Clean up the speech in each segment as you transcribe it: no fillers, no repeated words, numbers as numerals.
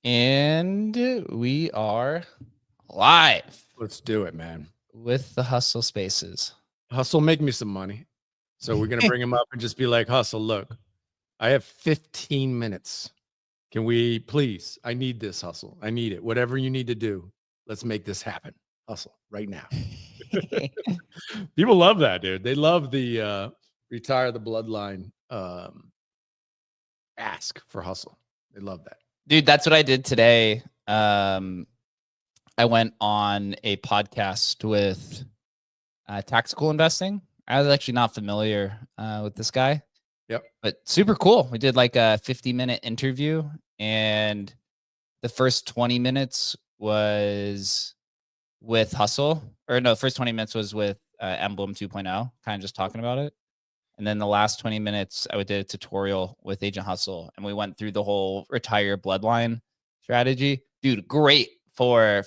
And we are live. Let's do it, man. With the Hustle Spaces. Hustle, make me some money. So we're going to bring him up and just be like, Hustle, look, I have 15 minutes. Can we please? I need this, Hustle. I need it. Whatever you need to do, let's make this happen. Hustle right now. People love that, dude. They love the retire the bloodline ask for Hustle. They love that. Dude, that's what I did today. I went on a podcast with Tactical Investing. I was actually not familiar with this guy. Yep. But super cool. We did like a 50-minute interview, and the first 20 minutes was with Hustle. Or no, first 20 minutes was with Emblem 2.0, kind of just talking about it. And then the last 20 minutes, I did a tutorial with Agent Hustle, and we went through the whole retire bloodline strategy. Dude, great for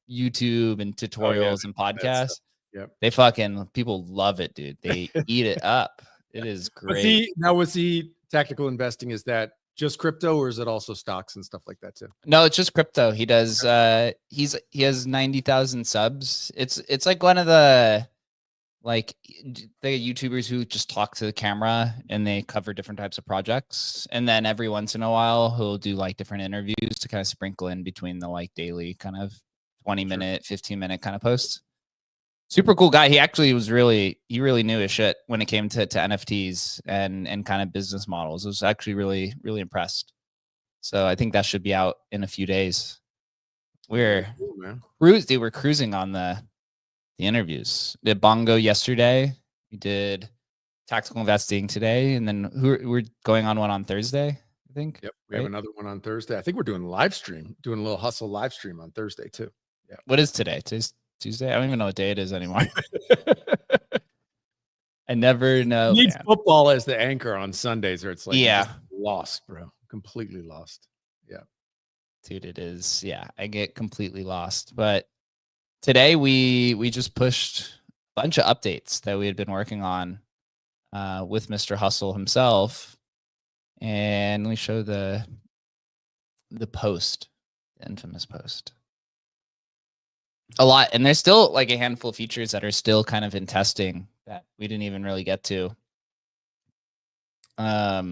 YouTube and tutorials and podcasts. Yep. They fucking, people love it, dude. They eat it up. It is great. Was he tactical investing? Is that just crypto, or is it also stocks and stuff like that too? No, it's just crypto. He does he has 90,000 subs. It's like one of the YouTubers who just talk to the camera and they cover different types of projects. And then every once in a while he'll do like different interviews to kind of sprinkle in between the like daily kind of 20-minute, 15-minute kind of posts. Super cool guy. He actually was really knew his shit when it came to NFTs and kind of business models. I was actually really impressed. So I think that should be out in a few days. We're cruising on the interviews. Did Bongo yesterday. We did Tactical Investing today, and then we're going on one on Thursday, I think. Yep, we have another one on Thursday. I think we're doing a little Hustle live stream on Thursday too. Yeah. What is today? Today's Tuesday. I don't even know what day it is anymore. I never know. You need football as the anchor on Sundays, or it's like lost, bro. Completely lost. Yeah, dude, it is. Yeah, I get completely lost. But today we just pushed a bunch of updates that we had been working on with Mr. Hustle himself, and we show the post, the infamous post. A lot, and there's still like a handful of features that are still kind of in testing that we didn't even really get to. But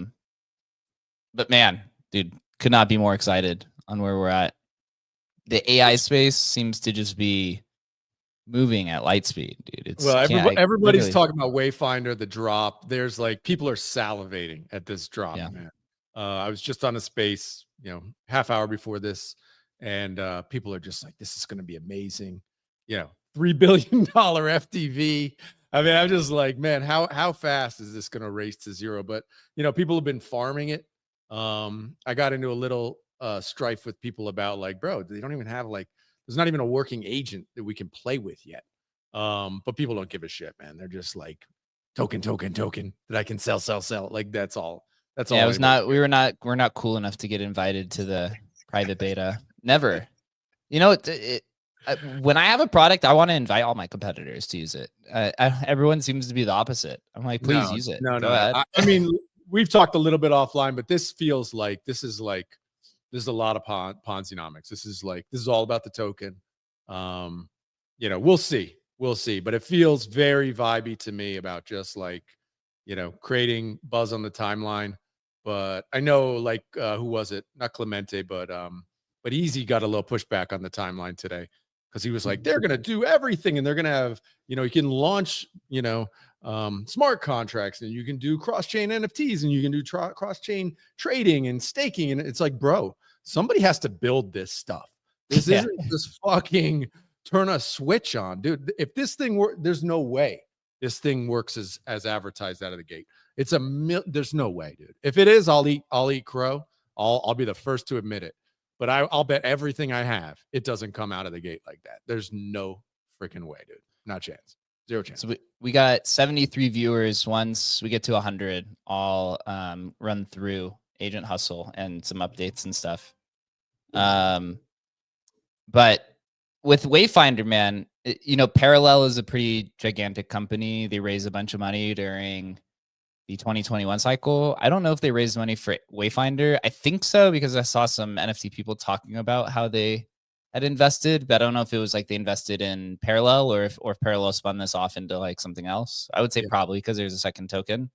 man, dude, could not be more excited on where we're at. The AI space seems to just be moving at light speed, dude. Everybody's talking about Wayfinder, the drop. There's like people are salivating at this drop, man. I was just on a space, half hour before this, and people are just like, this is going to be amazing. $3 billion FTV. I mean, I'm just like, man, how fast is this going to race to zero? But people have been farming it. I got into a little strife with people about like, bro, they don't even have there's not even a working agent that we can play with yet. But people don't give a shit, man. They're just like token that I can sell. Like that's all. Yeah, it was not. We're not cool enough to get invited to the private beta. Never. When I have a product, I want to invite all my competitors to use it. Everyone seems to be the opposite. I'm like, please use it. No. I mean, we've talked a little bit offline, but this feels like this is a lot of Ponzi-nomics. This is all about the token. We'll see, but it feels very vibey to me about just creating buzz on the timeline. But I know who was it? Not Clemente, but Easy got a little pushback on the timeline today because he was like, they're going to do everything and they're going to have, you can launch, smart contracts and you can do cross-chain NFTs and you can do cross-chain trading and staking. And it's like, bro, somebody has to build this stuff. This isn't just fucking turn a switch on, dude. If this thing there's no way this thing works as advertised out of the gate. There's no way, dude. If it is, I'll eat crow. I'll be the first to admit it. But I'll bet everything I have, it doesn't come out of the gate like that. There's no freaking way, dude. Not a chance. Zero chance. So we got 73 viewers. Once we get to 100, I'll run through Agent Hustle and some updates and stuff. But with Wayfinder, man, Parallel is a pretty gigantic company. They raised a bunch of money during the 2021 cycle. I don't know if they raised money for Wayfinder. I think so because I saw some NFT people talking about how they had invested, but I don't know if it was like they invested in Parallel or if Parallel spun this off into like something else. I would say Yeah. probably because there's a second token.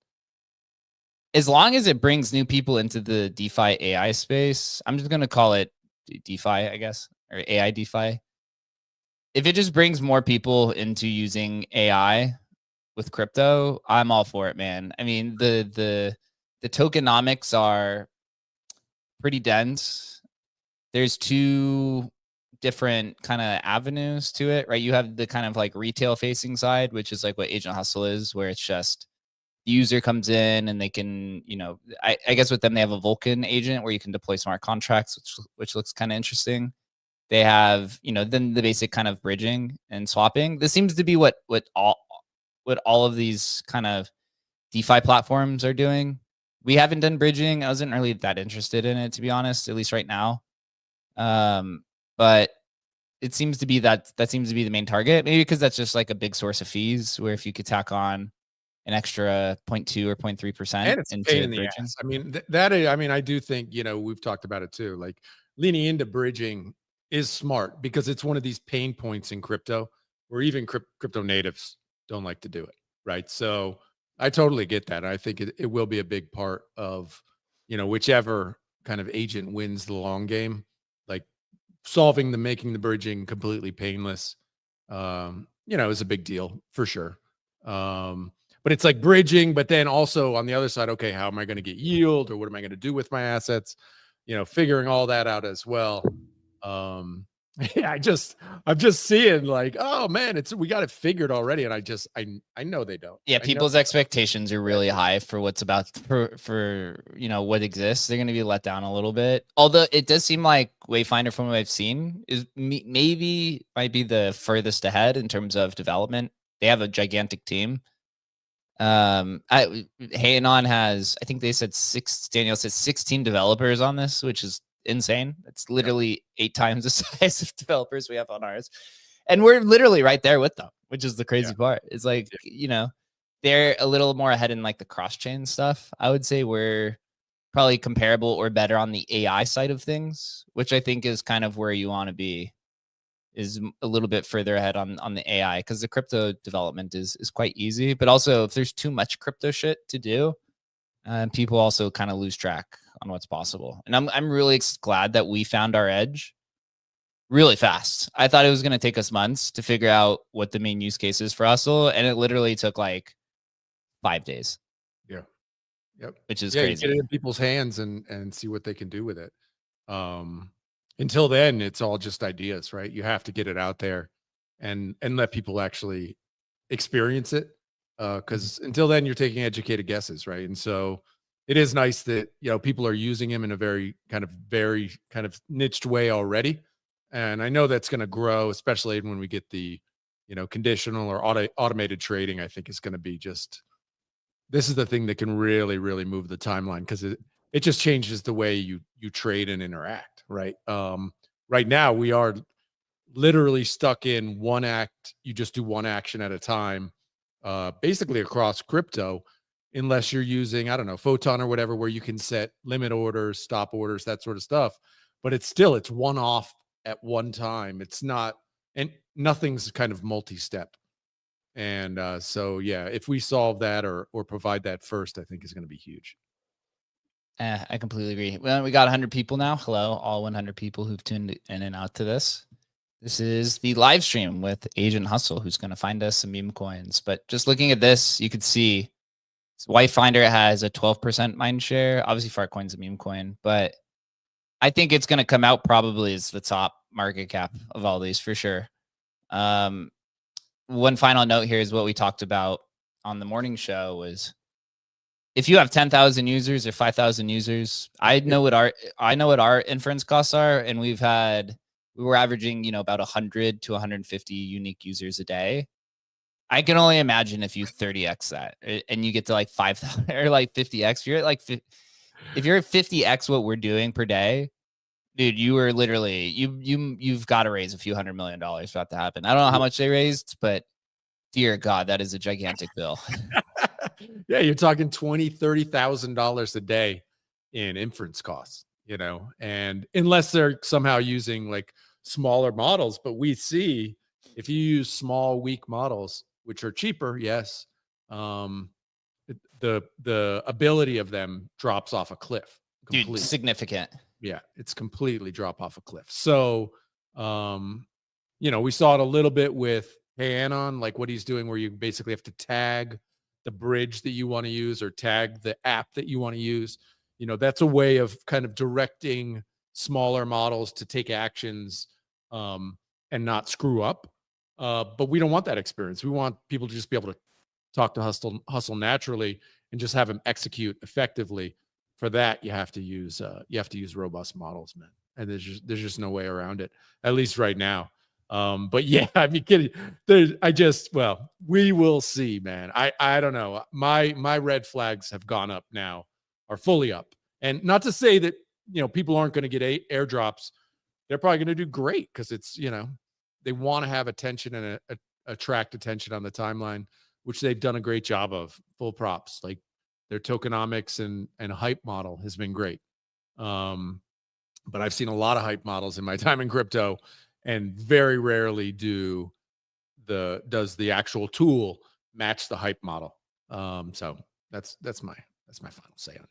As long as it brings new people into the DeFi AI space, I'm just going to call it DeFi, I guess, or AI DeFi. If it just brings more people into using AI with crypto, I'm all for it, man. I mean, the tokenomics are pretty dense. There's two different kind of avenues to it, right? You have the kind of like retail facing side, which is like what Agent Hustle is, where it's just the user comes in and they can, I guess with them they have a Vulcan agent where you can deploy smart contracts, which looks kind of interesting. They have, then the basic kind of bridging and swapping. This seems to be what all of these kind of DeFi platforms are doing. We haven't done bridging. I wasn't really that interested in it, to be honest, at least right now. But it seems to be that seems to be the main target. Maybe because that's just like a big source of fees. Where if you could tack on an extra 0.2 or 0.3% And it's a pain into in the bridging. ass. I mean, I mean, I do think, we've talked about it too. Like leaning into bridging is smart because it's one of these pain points in crypto where even crypto natives don't like to do it. Right. So I totally get that. I think it will be a big part of, whichever kind of agent wins the long game, like making the bridging completely painless, is a big deal for sure. But it's like bridging, but then also on the other side, okay, how am I going to get yield or what am I going to do with my assets? Figuring all that out as well. Yeah, I'm just seeing like, oh man, we got it figured already. And I know they don't. Yeah, I know people's expectations are really Yeah. high for what's about for what exists. They're going to be let down a little bit. Although it does seem like Wayfinder, from what I've seen, is maybe might be the furthest ahead in terms of development. They have a gigantic team. Hayanon has, I think they said Daniel said 16 developers on this, which is insane. It's literally 8 times the size of developers we have on ours. And we're literally right there with them, which is the crazy part. It's like, they're a little more ahead in like the cross chain stuff. I would say we're probably comparable or better on the AI side of things, which I think is kind of where you want to be, is a little bit further ahead on the AI, because the crypto development is quite easy. But also if there's too much crypto shit to do, people also kind of lose track on what's possible. And I'm really glad that we found our edge really fast. I thought it was going to take us months to figure out what the main use case is for Hustle, and it literally took like 5 days. Yeah. Yep. Which is You crazy. get it in people's hands and see what they can do with it. Until then, it's all just ideas, right? You have to get it out there and let people actually experience it. Because until then, you're taking educated guesses, right? And so it is nice that people are using him in a very kind of niched way already. And I know that's going to grow, especially when we get the conditional or automated trading. I think is going to be this is the thing that can really, really move the timeline because it just changes the way you trade and interact, right? Right now we are literally stuck in one act. You just do one action at a time, basically across crypto, unless you're using, I don't know, Photon or whatever, where you can set limit orders, stop orders, that sort of stuff. But it's one off at one time. It's not, and nothing's kind of multi-step. And so, yeah, if we solve that or provide that first, I think is going to be huge. I completely agree. Well, we got 100 people now. Hello, all 100 people who've tuned in and out to this. This is the live stream with Agent Hustle, who's going to find us some meme coins. But just looking at this, you could see Wayfinder has a 12% mind share. Obviously, Fartcoin's a meme coin, but I think it's going to come out probably as the top market cap of all these for sure. One final note here is what we talked about on the morning show was, if you have 10,000 users or 5,000 users, I know what our inference costs are, and we were averaging, about 100 to 150 unique users a day. I can only imagine if you 30x that and you get to like 5,000 or like 50x. If you're at 50x what we're doing per day, dude, you are literally you've got to raise a few $100 million for that to happen. I don't know how much they raised, but dear God, that is a gigantic bill. Yeah, you're talking $20,000-$30,000 a day in inference costs, and unless they're somehow using like smaller models, but we see if you use small, weak models, which are cheaper, yes, um, the ability of them drops off a cliff Dude, completely. significant. Yeah, it's completely drop off a cliff. So, we saw it a little bit with Anon, like what he's doing, where you basically have to tag the bridge that you want to use or tag the app that you want to use. That's a way of kind of directing smaller models to take actions and not screw up. But we don't want that experience. We want people to just be able to talk to hustle naturally and just have them execute effectively. For that, you have to use robust models, man. And there's just no way around it, at least right now. But yeah, I mean, kidding. We will see, man. I don't know. My red flags have gone up now, are fully up. And not to say that, people aren't going to get airdrops. They're probably going to do great because it's, they want to have attention and attract attention on the timeline, which they've done a great job of. Full props. Like their tokenomics and hype model has been great. But I've seen a lot of hype models in my time in crypto, and very rarely does the actual tool match the hype model. So that's my final say on it.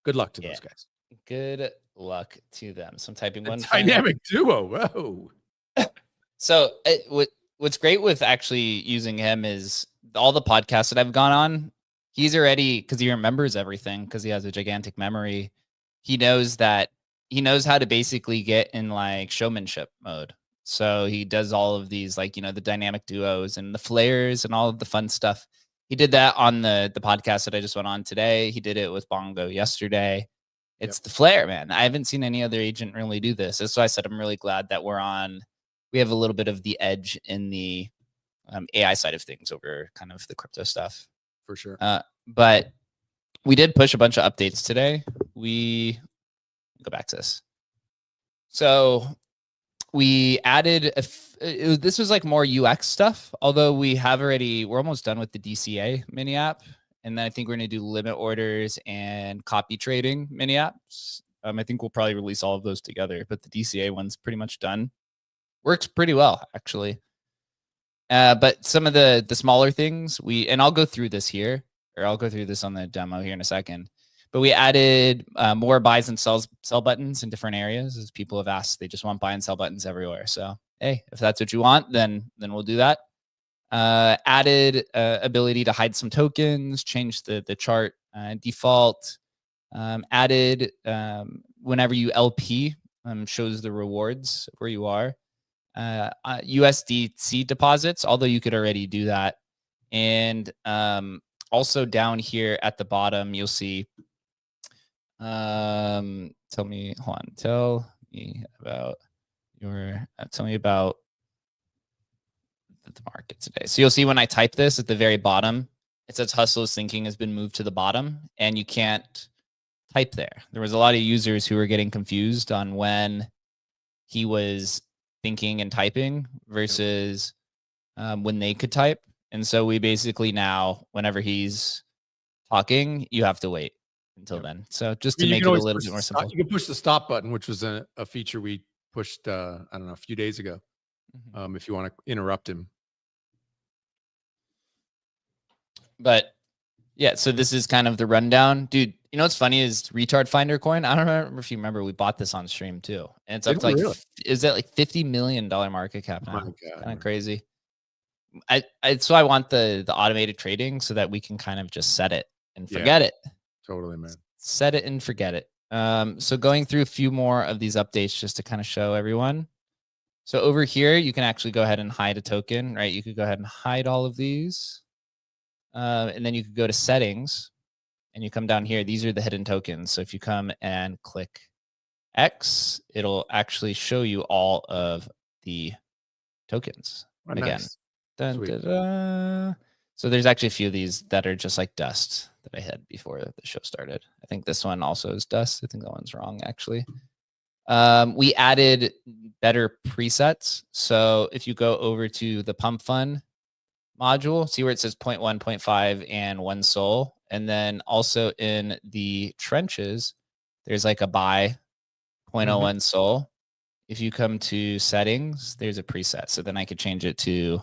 Good luck to those guys. Good luck to them. So I'm typing one dynamic duo. Whoa. So what's great with actually using him is all the podcasts that I've gone on, he's already, because he remembers everything because he has a gigantic memory. He knows how to basically get in like showmanship mode. So he does all of these, like, the dynamic duos and the flares and all of the fun stuff. He did that on the podcast that I just went on today. He did it with Bongo yesterday. It's the flare, man. I haven't seen any other agent really do this. That's why I said I'm really glad that we have a little bit of the edge in the AI side of things over kind of the crypto stuff. For sure. But we did push a bunch of updates today. We go back to this. So we added this was like more UX stuff, although we're almost done with the DCA mini app. And then I think we're going to do limit orders and copy trading mini apps. I think we'll probably release all of those together, but the DCA one's pretty much done. Works pretty well, actually. But some of the smaller things and I'll go through this here, or I'll go through this on the demo here in a second. But we added more buys and sell buttons in different areas, as people have asked. They just want buy and sell buttons everywhere. So, hey, if that's what you want, then we'll do that. Added ability to hide some tokens, change the chart default. Added whenever you LP, shows the rewards where you are. USDC deposits, although you could already do that. And also down here at the bottom, you'll see, tell me about the market today. So you'll see when I type this at the very bottom, it says Hustle's thinking has been moved to the bottom, and you can't type there. There was a lot of users who were getting confused on when he was thinking and typing versus when they could type. And so we basically now, whenever he's talking, you have to wait until then. So just to make it a little bit more simple. You can push the stop button, which was a feature we pushed, I don't know, a few days ago. If you want to interrupt him. But yeah, so this is kind of the rundown. Dude, you know what's funny is Retard Finder coin. I don't remember if you remember, we bought this on stream too. And it's up to like, is that like $50 million market cap now? Kind of crazy. So I want the automated trading so that we can kind of just set it and forget it. Totally, man. Set it and forget it. So going through a few more of these updates just to kind of show everyone. So over here, you can actually go ahead and hide a token, right? You could go ahead and hide all of these. And then you could go to settings and you come down here. These are the hidden tokens. So if you come and click X, it'll actually show you all of the tokens again. Nice. Dun, da, da. So there's actually a few of these that are just like dust that I had before the show started. I think this one also is dust. I think that one's wrong, actually. We added better presets. So if you go over to the pump fund module. See where it says 0.1, 0.5, and 1 sol. And then also in the trenches, there's like a buy 0.01 sol. If you come to settings, there's a preset. So then I could change it to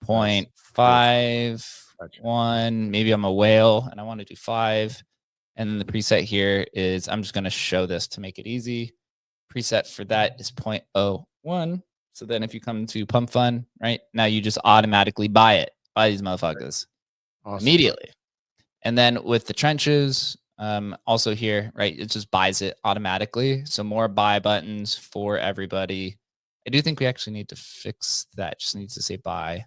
0.51. Maybe I'm a whale and I want to do 5. And then the preset here is, I'm just going to show this to make it easy. Preset for that is 0.01. So then if you come to Pump Fund, right now, you just automatically buy these motherfuckers immediately. And then with the trenches, also here, right, it just buys it automatically. So more buy buttons for everybody. I do think we actually need to fix that. Just needs to say buy.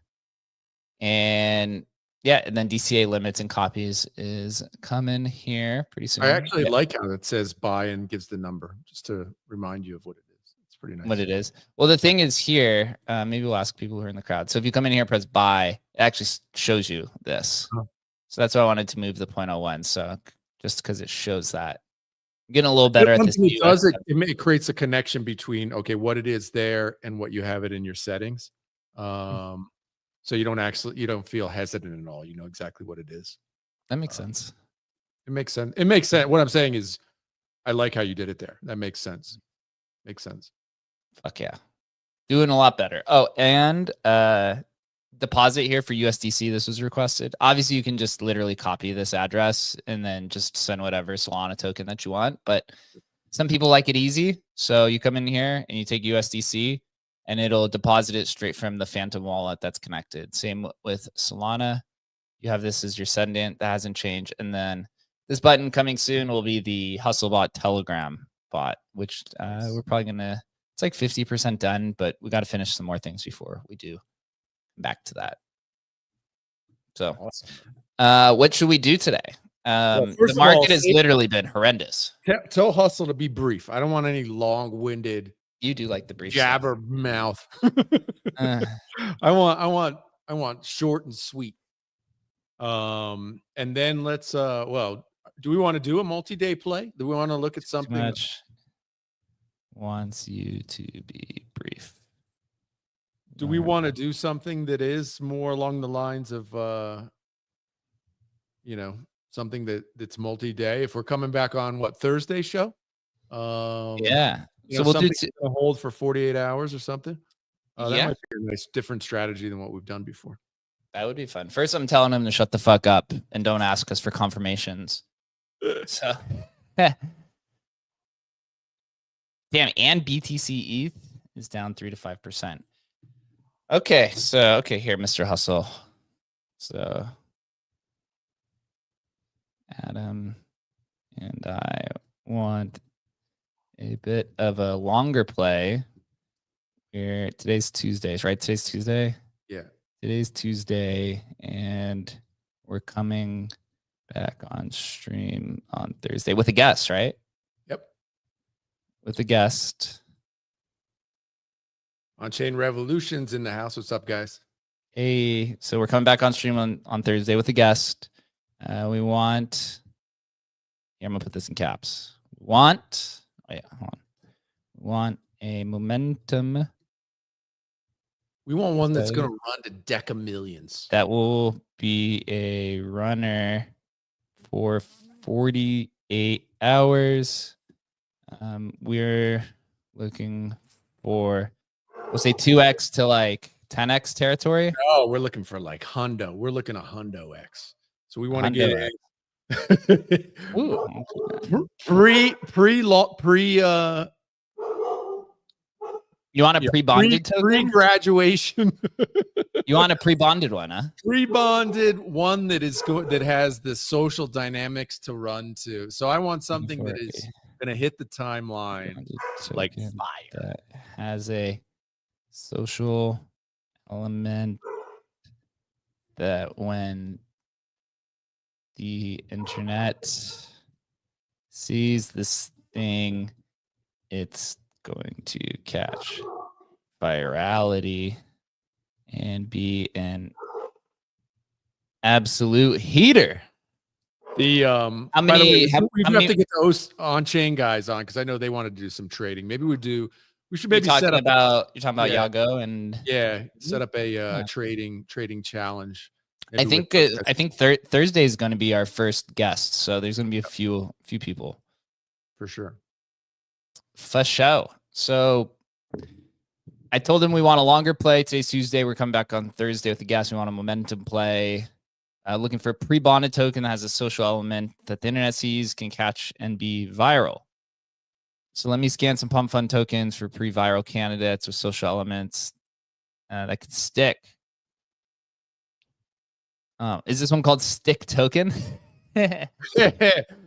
And yeah, and then DCA limits and copies is coming here pretty soon. I actually like how it says buy and gives the number, just to remind you of what it is. It's pretty nice. What it is. Well, the thing is here, maybe we'll ask people who are in the crowd. So if you come in here, press buy, it actually shows you this. So that's why I wanted to move the 0.01. So just because it shows that. I'm getting a little better at this. It creates a connection between, okay, what it is there and what you have it in your settings. So you don't feel hesitant at all. You know exactly what it is. That makes sense. It makes sense. It makes sense. What I'm saying is, I like how you did it there. That makes sense. Makes sense. Fuck yeah. Doing a lot better. Oh, and deposit here for USDC. This was requested. Obviously, you can just literally copy this address and then just send whatever Solana token that you want. But some people like it easy. So you come in here and you take USDC and it'll deposit it straight from the Phantom wallet that's connected. Same with Solana. You have this as your sendant. That hasn't changed. And then this button coming soon will be the HustleBot Telegram bot, which we're probably going to, it's like 50% done, but we got to finish some more things before we do back to that. So awesome. What should we do today? The market has literally been horrendous. Tell Hustle to be brief. I don't want any long-winded. You do like the brief jabber stuff. Mouth. I want short and sweet. And then let's well, do we want to do a multi-day play? Do we want to look at something? Too much wants you to be brief. Do we want to do something that is more along the lines of you know, something that's multi-day? If we're coming back on what, Thursday show? Yeah. So we'll do hold for 48 hours or something. That might be a nice different strategy than what we've done before. That would be fun. First, I'm telling him to shut the fuck up and don't ask us for confirmations. So, damn. And BTC ETH is down 3 to 5%. Okay, so here, Mr. Hustle. So, Adam and I want a bit of a longer play. Here, today's Tuesdays, right? Today's Tuesday. Yeah. Today's Tuesday, and we're coming back on stream on Thursday with a guest, right? Yep. With a guest. On-Chain Revolution's in the house. What's up, guys? Hey, so we're coming back on stream on Thursday with a guest. We want, here, I'm gonna put this in caps. Hold on. We want a momentum. We want one that's going to run to Deca Millions. That will be a runner for 48 hours. We're looking for, we'll say 2x to like 10x territory. Oh, we're looking for like Hundo. We're looking at Hundo X. So we want to get you want a pre-bonded token? Pre-graduation. You want a pre-bonded one, huh? Pre-bonded one that is that has the social dynamics to run to. So I want something that is going to hit the timeline like fire. That has a social element that when the internet sees this thing, it's going to catch virality and be an absolute heater. The how many? We have to get those on-chain guys on because I know they want to do some trading. Maybe we do We should You're maybe set talking up. about Yeah, Yago and yeah, set up a yeah. trading challenge. I Maybe with think those guys. I think Thursday is going to be our first guest, so there's going to be a few people For sure. for show. So I told him we want a longer play. Today's Tuesday. We're coming back on Thursday with the guest. We want a momentum play. Looking for a pre-bonded token that has a social element that the internet sees, can catch, and be viral. So let me scan some pump fund tokens for pre-viral candidates with social elements that could stick. Is this one called Stick Token?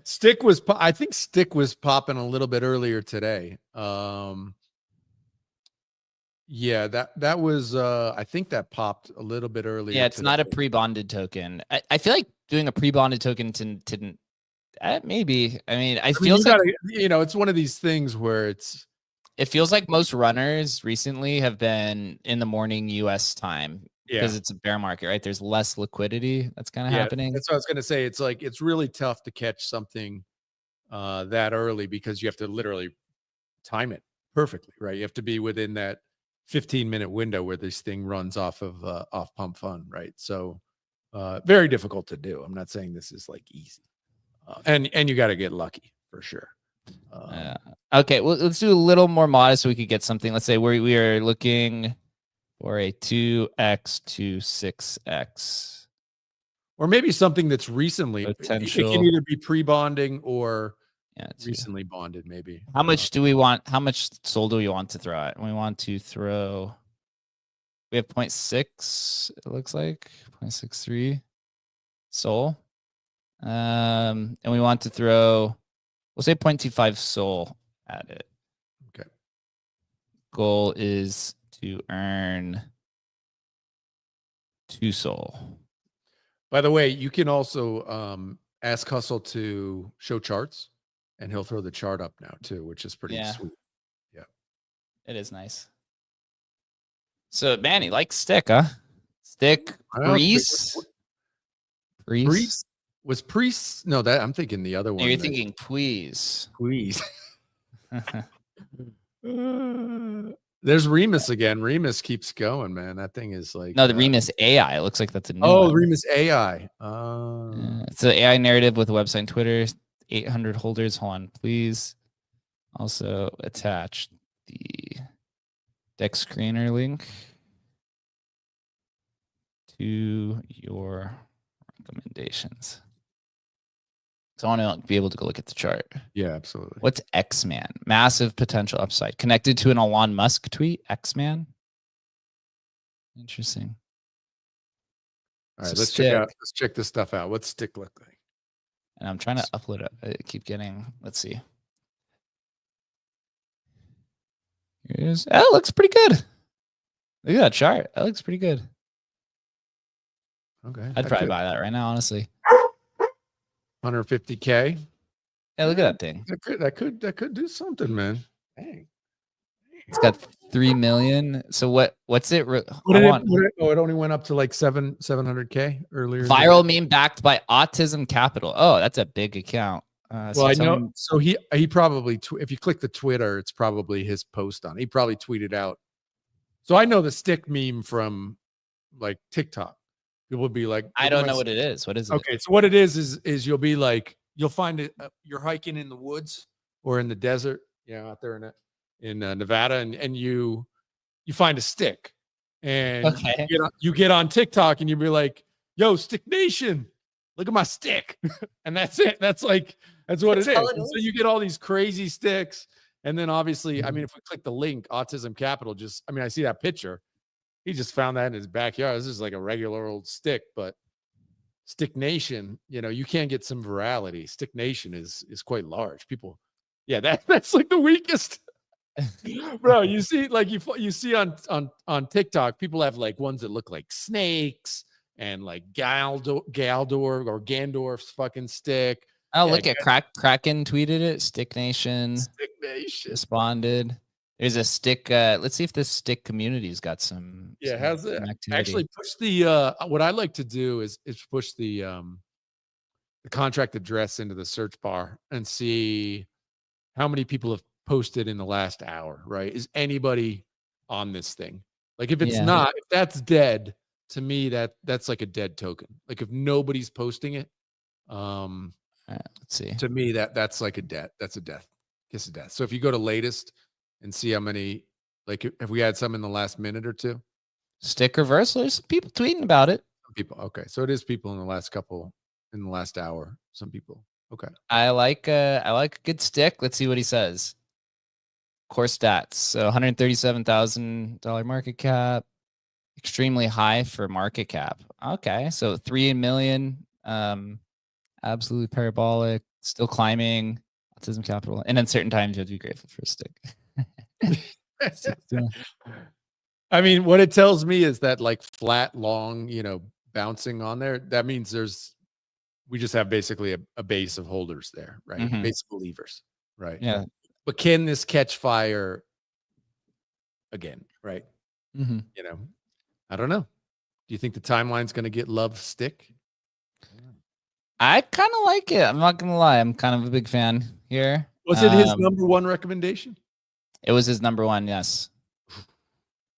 Stick was, I think Stick was popping a little bit earlier today. Yeah, that was, I think that popped a little bit earlier. Yeah, it's today. not a pre-bonded token. I feel like doing a pre-bonded token to maybe. I mean, I mean, you gotta, it's one of these things where it feels like most runners recently have been in the morning US time because it's a bear market, right? There's less liquidity that's kind of happening. That's what I was gonna say. It's like it's really tough to catch something that early because you have to literally time it perfectly, right? You have to be within that 15-minute window where this thing runs off of off pump fund, right? So very difficult to do. I'm not saying this is like easy, and you got to get lucky for sure. Okay, well, let's do a little more modest so we could get something. Let's say we are looking for a 2x to 6x, or maybe something that's recently potential. It can either be pre-bonding or it's recently bonded. Maybe. How much do we want? How much SOL do we want to throw at? We want to throw. We have 0.6. It looks like 0.63 SOL. And we want to throw. We'll say 0.25 SOL at it. Okay. Goal is to earn 2 SOL. By the way, you can also ask Hustle to show charts, and he'll throw the chart up now too, which is pretty sweet. Yeah, it is nice. So, Manny, like Stick, huh? Stick, Priest. Priest was Priest. No, that I'm thinking the other one. You're thinking Please. There's Remus again. Remus keeps going, man. That thing is like no, the Remus AI. It looks like that's a new one. one. Remus AI. It's an AI narrative with a website and Twitter. 800 holders. Hold on, please. Also attach the deck screener link to your recommendations. So I want to be able to go look at the chart. Yeah, absolutely. What's X-Man? Massive potential upside. Connected to an Elon Musk tweet, X-Man. Interesting. All right, let's check this stuff out. What's Stick look like? And I'm trying to upload it. I keep getting, let's see. Here it is. Oh, it looks pretty good. Look at that chart. That looks pretty good. Okay. I'd probably buy that right now, honestly. 150K. Yeah, look at that thing. That could do something, man. Dang. It's got 3 million. So what's it? It only went up to like 700K earlier. Viral meme backed by Autism Capital. Oh, that's a big account. Well, I know. So he probably, if you click the Twitter, it's probably his post on. He probably tweeted out. So I know the Stick meme from like TikTok. People would be like, I don't know what it is. What is it? Okay, so what it is you'll be like, you'll find it. You're hiking in the woods or in the desert, out there in Nevada, and you find a stick, and you get on TikTok, and you be like, "Yo, Stick Nation, look at my stick," and that's it. That's what it is. And so you get all these crazy sticks, and then obviously, I mean, if we click the link, Autism Capital, I see that picture. He just found that in his backyard. This is like a regular old stick, but Stick Nation, you can get some virality. Stick Nation is quite large. People, that's like the weakest. Bro, you see, like you see on TikTok, people have like ones that look like snakes and like Galdor or Gandorf's fucking stick. Oh, look at Kraken tweeted it. Stick Nation responded. There's a Stick. Let's see if this Stick community's got some. Yeah, how's it? Actually, push the. What I like to do is push the contract address into the search bar and see how many people have posted in the last hour, right? Is anybody on this thing? Like if it's Yeah. not, if that's dead, to me that's like a dead token. Like if nobody's posting it, All right, let's see. to me that's like a death. That's a death. Kiss of death. So if you go to latest and see how many, like have we had some in the last minute or two? Stick reversal. There's some people tweeting about it. Some people. Okay. So it is people in the last couple, in the last hour. Some people. Okay. I like a good stick. Let's see what he says. Core stats. So $137,000 market cap. Extremely high for market cap. Okay. So 3 million. Absolutely parabolic. Still climbing. Autism capital. And uncertain times you have to be grateful for a stick. I mean, what it tells me is that like flat, long, bouncing on there, that means we just have basically a base of holders there, right? Mhm. Base believers, right? Yeah. But can this catch fire again, right? Mhm. I don't know. Do you think the timeline's going to get love stick? I kind of like it. I'm not gonna lie. I'm kind of a big fan here. Was it his number one recommendation? It was his number one. Yes.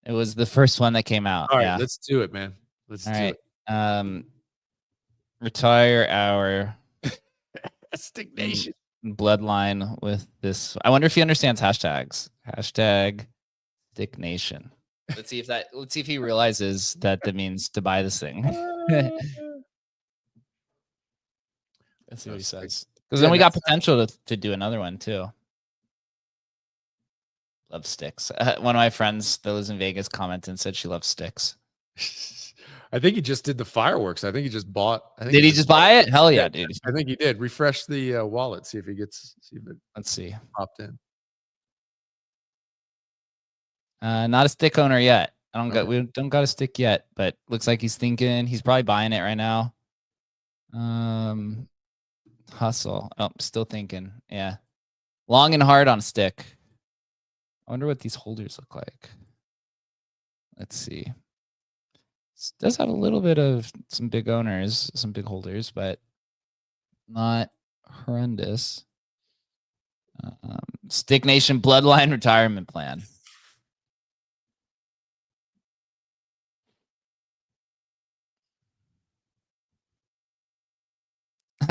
It was the first one that came out. All right, Yeah. let's do it, man. Let's All do right. it. Retire our Stick Nation bloodline with this. I wonder if he understands hashtags. Hashtag Stick Nation. Let's see if he realizes that means to buy this thing. Let's see what he says. Because then we got potential to do another one too. Love sticks. One of my friends that lives in Vegas commented and said she loves sticks. I think he just did the fireworks. I think he just bought. Did he just buy it? Hell yeah, dude. I think he did. Refresh the wallet. See if he gets. Let's see. Popped in. Not a stick owner yet. We don't got a stick yet, but looks like he's thinking. He's probably buying it right now. Hustle. Oh, still thinking. Yeah. Long and hard on a stick. I wonder what these holders look like. Let's see. This does have a little bit of some big owners, some big holders, but not horrendous. Stick Nation Bloodline Retirement Plan.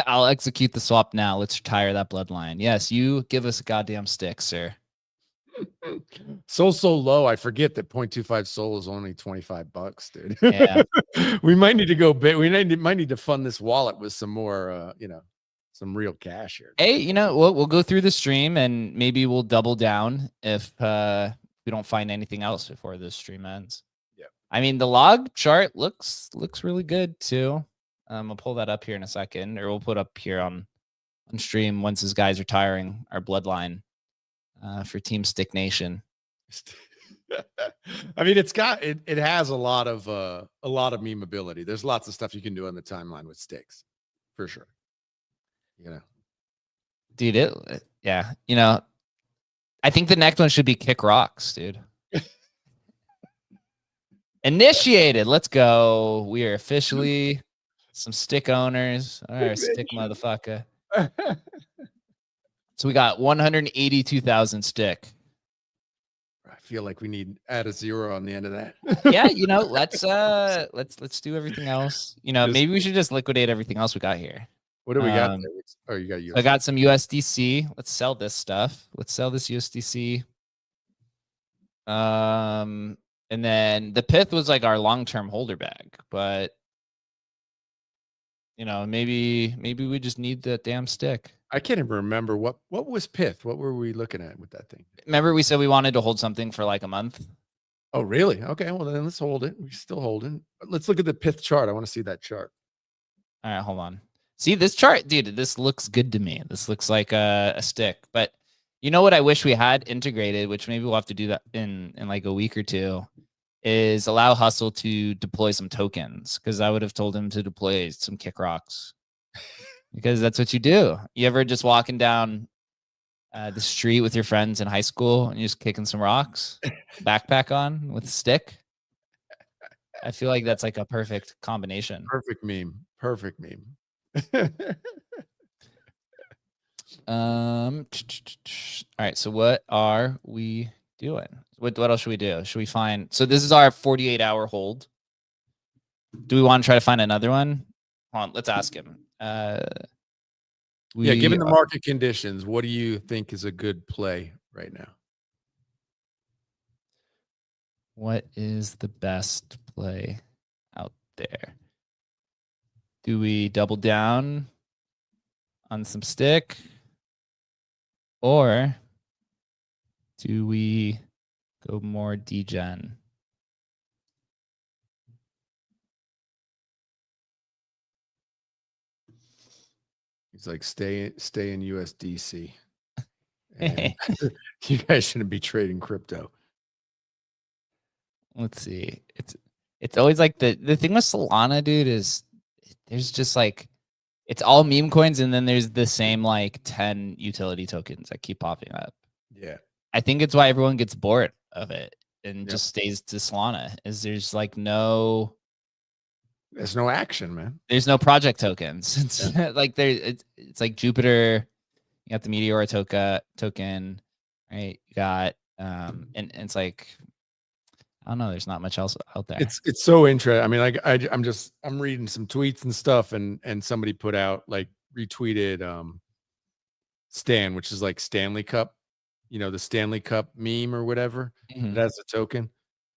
I'll execute the swap now. Let's retire that bloodline. Yes, you give us a goddamn stick, sir. Soul's so low, I forget that 0.25 Soul is only $25, dude. Yeah. We might need to go big. Might need to fund this wallet with some more, some real cash here. Hey, we'll go through the stream and maybe we'll double down if we don't find anything else before this stream ends. Yeah. I mean, the log chart looks really good too. I'll pull that up here in a second, or we'll put up here on stream once this guy's retiring our bloodline for Team Stick Nation. I mean, it has a lot of memeability. There's lots of stuff you can do on the timeline with sticks, for sure. Dude, yeah. I think the next one should be kick rocks, dude. Initiated. Let's go. We are officially some stick owners. All right, stick motherfucker. So we got 182,000 stick. I feel like we need add a zero on the end of that. Yeah, let's do everything else. Maybe we should just liquidate everything else we got here. What do we got there? Oh, you got USDC. I got some USDC. Let's sell this stuff. Let's sell this USDC. And then the pith was like our long-term holder bag, but maybe we just need that damn stick. I can't even remember what was pith. What were we looking at with that thing? Remember we said we wanted to hold something for like a month? Oh, really? Okay, well then let's hold it. We're still holding. Let's look at the pith chart. I want to see that chart. All right, hold on. See this chart, dude, this looks good to me. This looks like a stick, but you know what I wish we had integrated, which maybe we'll have to do that in like a week or two, is allow Hustle to deploy some tokens, because I would have told him to deploy some kick rocks. Because that's what you do. You ever just walking down the street with your friends in high school and you're just kicking some rocks, backpack on with a stick? I feel like that's like a perfect combination. Perfect meme. All right. So what are we doing? What else should we do? Should we find? So this is our 48-hour hold. Do we want to try to find another one? Hold on. Let's ask him. Given the market conditions, what do you think is a good play right now? What is the best play out there? Do we double down on some stick? Or do we go more degen? He's like, stay in USDC. And you guys shouldn't be trading crypto. Let's see. It's always like the thing with Solana, dude, is there's just like it's all meme coins, and then there's the same like 10 utility tokens that keep popping up. Yeah. I think it's why everyone gets bored of it and just stays to Solana. Is there's no action, man. There's no project tokens. It's like it's like Jupiter. You got the Meteor token, right? You got and it's like I don't know. There's not much else out there. It's so interesting. I mean, like I'm reading some tweets and stuff, and somebody put out like retweeted Stan, which is like Stanley Cup, the Stanley Cup meme or whatever. Mm-hmm. That's a token.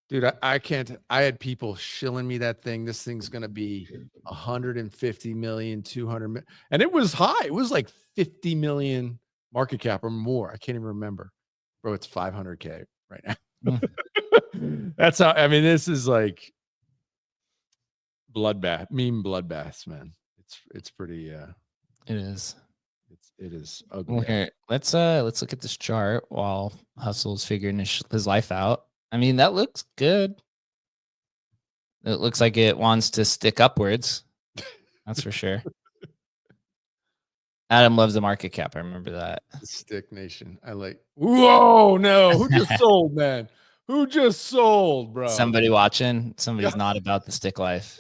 Dude, I can't. I had people shilling me that thing. This thing's gonna be 150 million, 200 million, and it was high. It was like 50 million market cap or more. I can't even remember, bro. It's 500K right now. That's how. I mean, this is like meme bloodbaths, man. It's pretty. It is. It is ugly. Okay, let's look at this chart while Hustle's figuring his life out. I mean, that looks good. It looks like it wants to stick upwards. That's for sure. Adam loves the market cap. I remember that. The Stick Nation. I like. Whoa, no! Who just sold, man? Who just sold, bro? Somebody watching. Somebody's not about the stick life.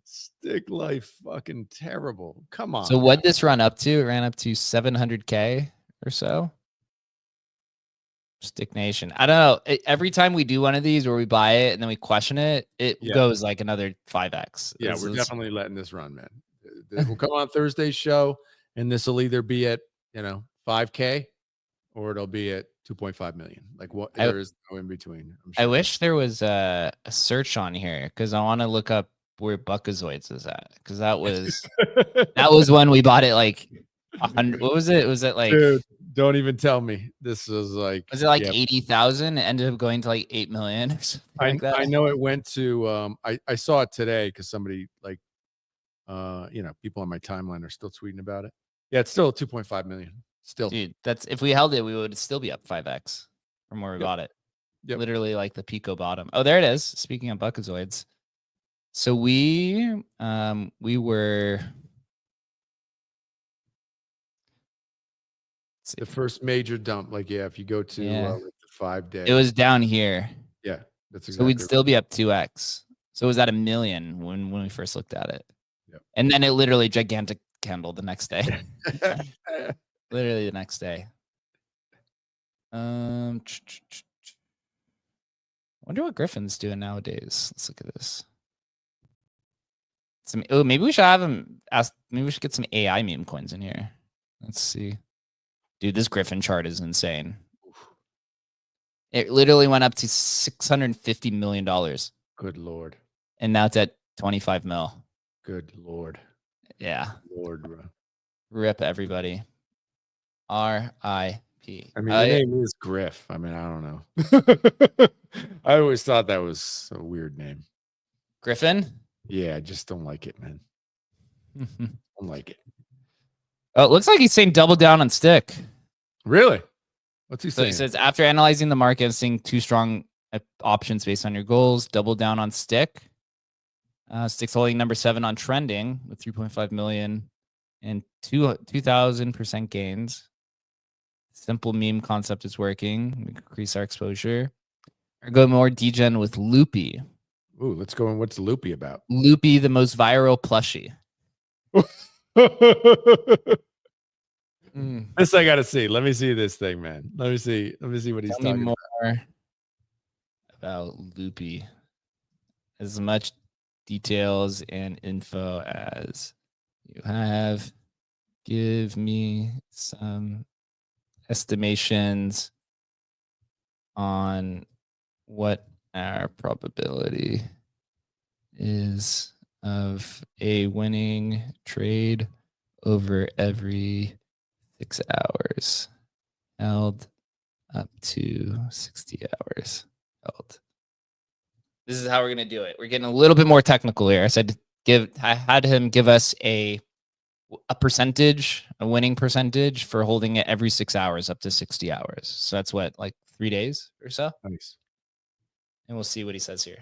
Stick life, fucking terrible. Come on. So what this run up to? It ran up to 700K or so. Stick Nation. I don't know. Every time we do one of these where we buy it and then we question it, it goes like another 5x. Yeah, we're definitely letting this run, man. We'll come on Thursday's show, and this will either be at 5K or it'll be at 2.5 million. Like what? There is no in between. I wish there was a search on here because I want to look up where Buckazoids is at, because that was when we bought it like 100. What was it? Was it like? Dude, don't even tell me. This was like. Was it like 80,000? It ended up going to like 8 million or something like that. I know it went to. I saw it today because somebody like, people on my timeline are still tweeting about it. Yeah, it's still 2.5 million. Still, dude, that's if we held it, we would still be up 5x from where we bought it. Yep. Literally like the Pico bottom. Oh, there it is. Speaking of Buckazoids. So we were the first major dump. Like, if you go to the 5 day, it was down here. Yeah, that's exactly. So we'd still be up 2x. So it was at 1 million when we first looked at it. Yep. And then it literally gigantic candle the next day. Literally the next day. Wonder what Griffin's doing nowadays. Let's look at this. Maybe we should have him ask. Maybe we should get some AI meme coins in here. Let's see. Dude, this Griffin chart is insane. It literally went up to $650 million. Good Lord. And now it's at 25 mil. Good Lord. Yeah. Lord, bro. Rip everybody. R.I.P. I mean, the name is Griff. I mean, I don't know. I always thought that was a weird name. Griffin? Yeah, I just don't like it, man. Don't like it. Oh, it looks like he's saying double down on stick. Really? What's he saying? He says, after analyzing the market and seeing two strong options based on your goals, double down on stick. Stick's holding number 7 on trending with 3.5 million and 2,000% gains. Simple meme concept is working. We increase our exposure. Or go more degen with Loopy. Ooh, let's go in. What's Loopy about? Loopy, the most viral plushie. This I gotta see. Let me see this thing, man. Let me see what he's Tell me talking more about. about Loopy. As much details and info as you have. Give me some estimations on what our probability is of a winning trade over every 6 hours held up to 60 hours held. This is how we're going to do it. We're getting a little bit more technical here. I had him give us a percentage, a winning percentage for holding it every 6 hours up to 60 hours. So that's what, like 3 days or so? Nice. And we'll see what he says here.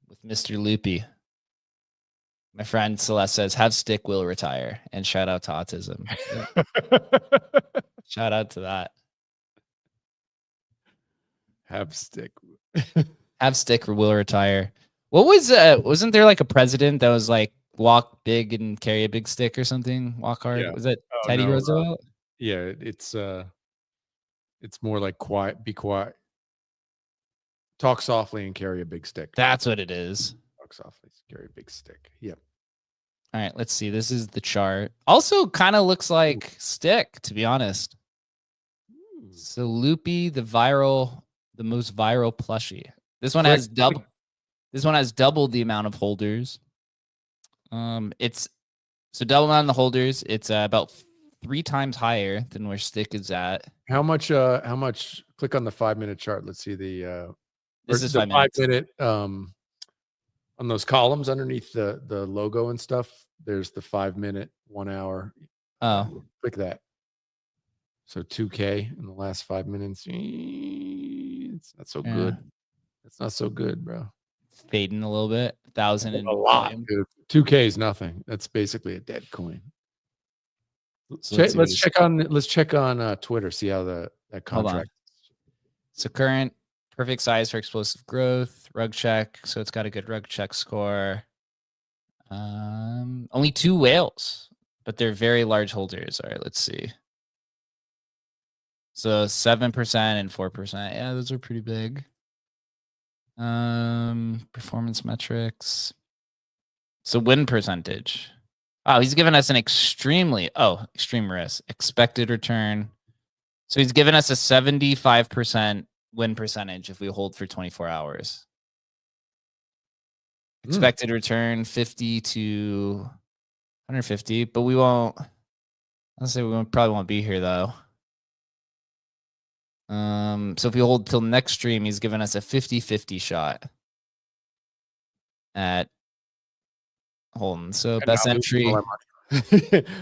With Mr. Loopy. My friend Celeste says, have stick will retire. And shout out to autism. Yep. Shout out to that. Have stick. Have stick will retire. What was wasn't there like a president that was like walk big and carry a big stick or something? Walk hard. Yeah. Was that Oh, Teddy no, Roosevelt? yeah, it's more like quiet, be quiet. Talk softly and carry a big stick. That's what it is. Talk softly, carry a big stick. Yep. All right, let's see. This is the chart. Also kind of looks like stick, to be honest. So Loopy, the most viral plushie. This one has double. This one has double the amount of holders. It's so double amount of the holders. It's about 3 times higher than where stick is at. How much? Click on the 5-minute chart. Let's see the. This is the 5 minutes. 5-minute. On those columns underneath the logo and stuff, there's the 5-minute, 1 hour. Oh, click that. So 2K in the last 5 minutes. It's not so good. It's not so good, bro. It's fading a little bit. 1,000 and a lot, dude. 2K is nothing. That's basically a dead coin. So let's check on Twitter. See how that contract. So current perfect size for explosive growth. Rug check. So it's got a good rug check score. Only 2 whales, but they're very large holders. All right, let's see. So 7% and 4%. Yeah, those are pretty big. Performance metrics. So win percentage. Oh, he's given us an extreme risk. Expected return. So he's given us a 75% win percentage if we hold for 24 hours. Expected return 50 to 150, but we won't. I'll say we probably won't be here though. So if we hold till next stream, he's given us a 50-50 shot at holding. So best entry.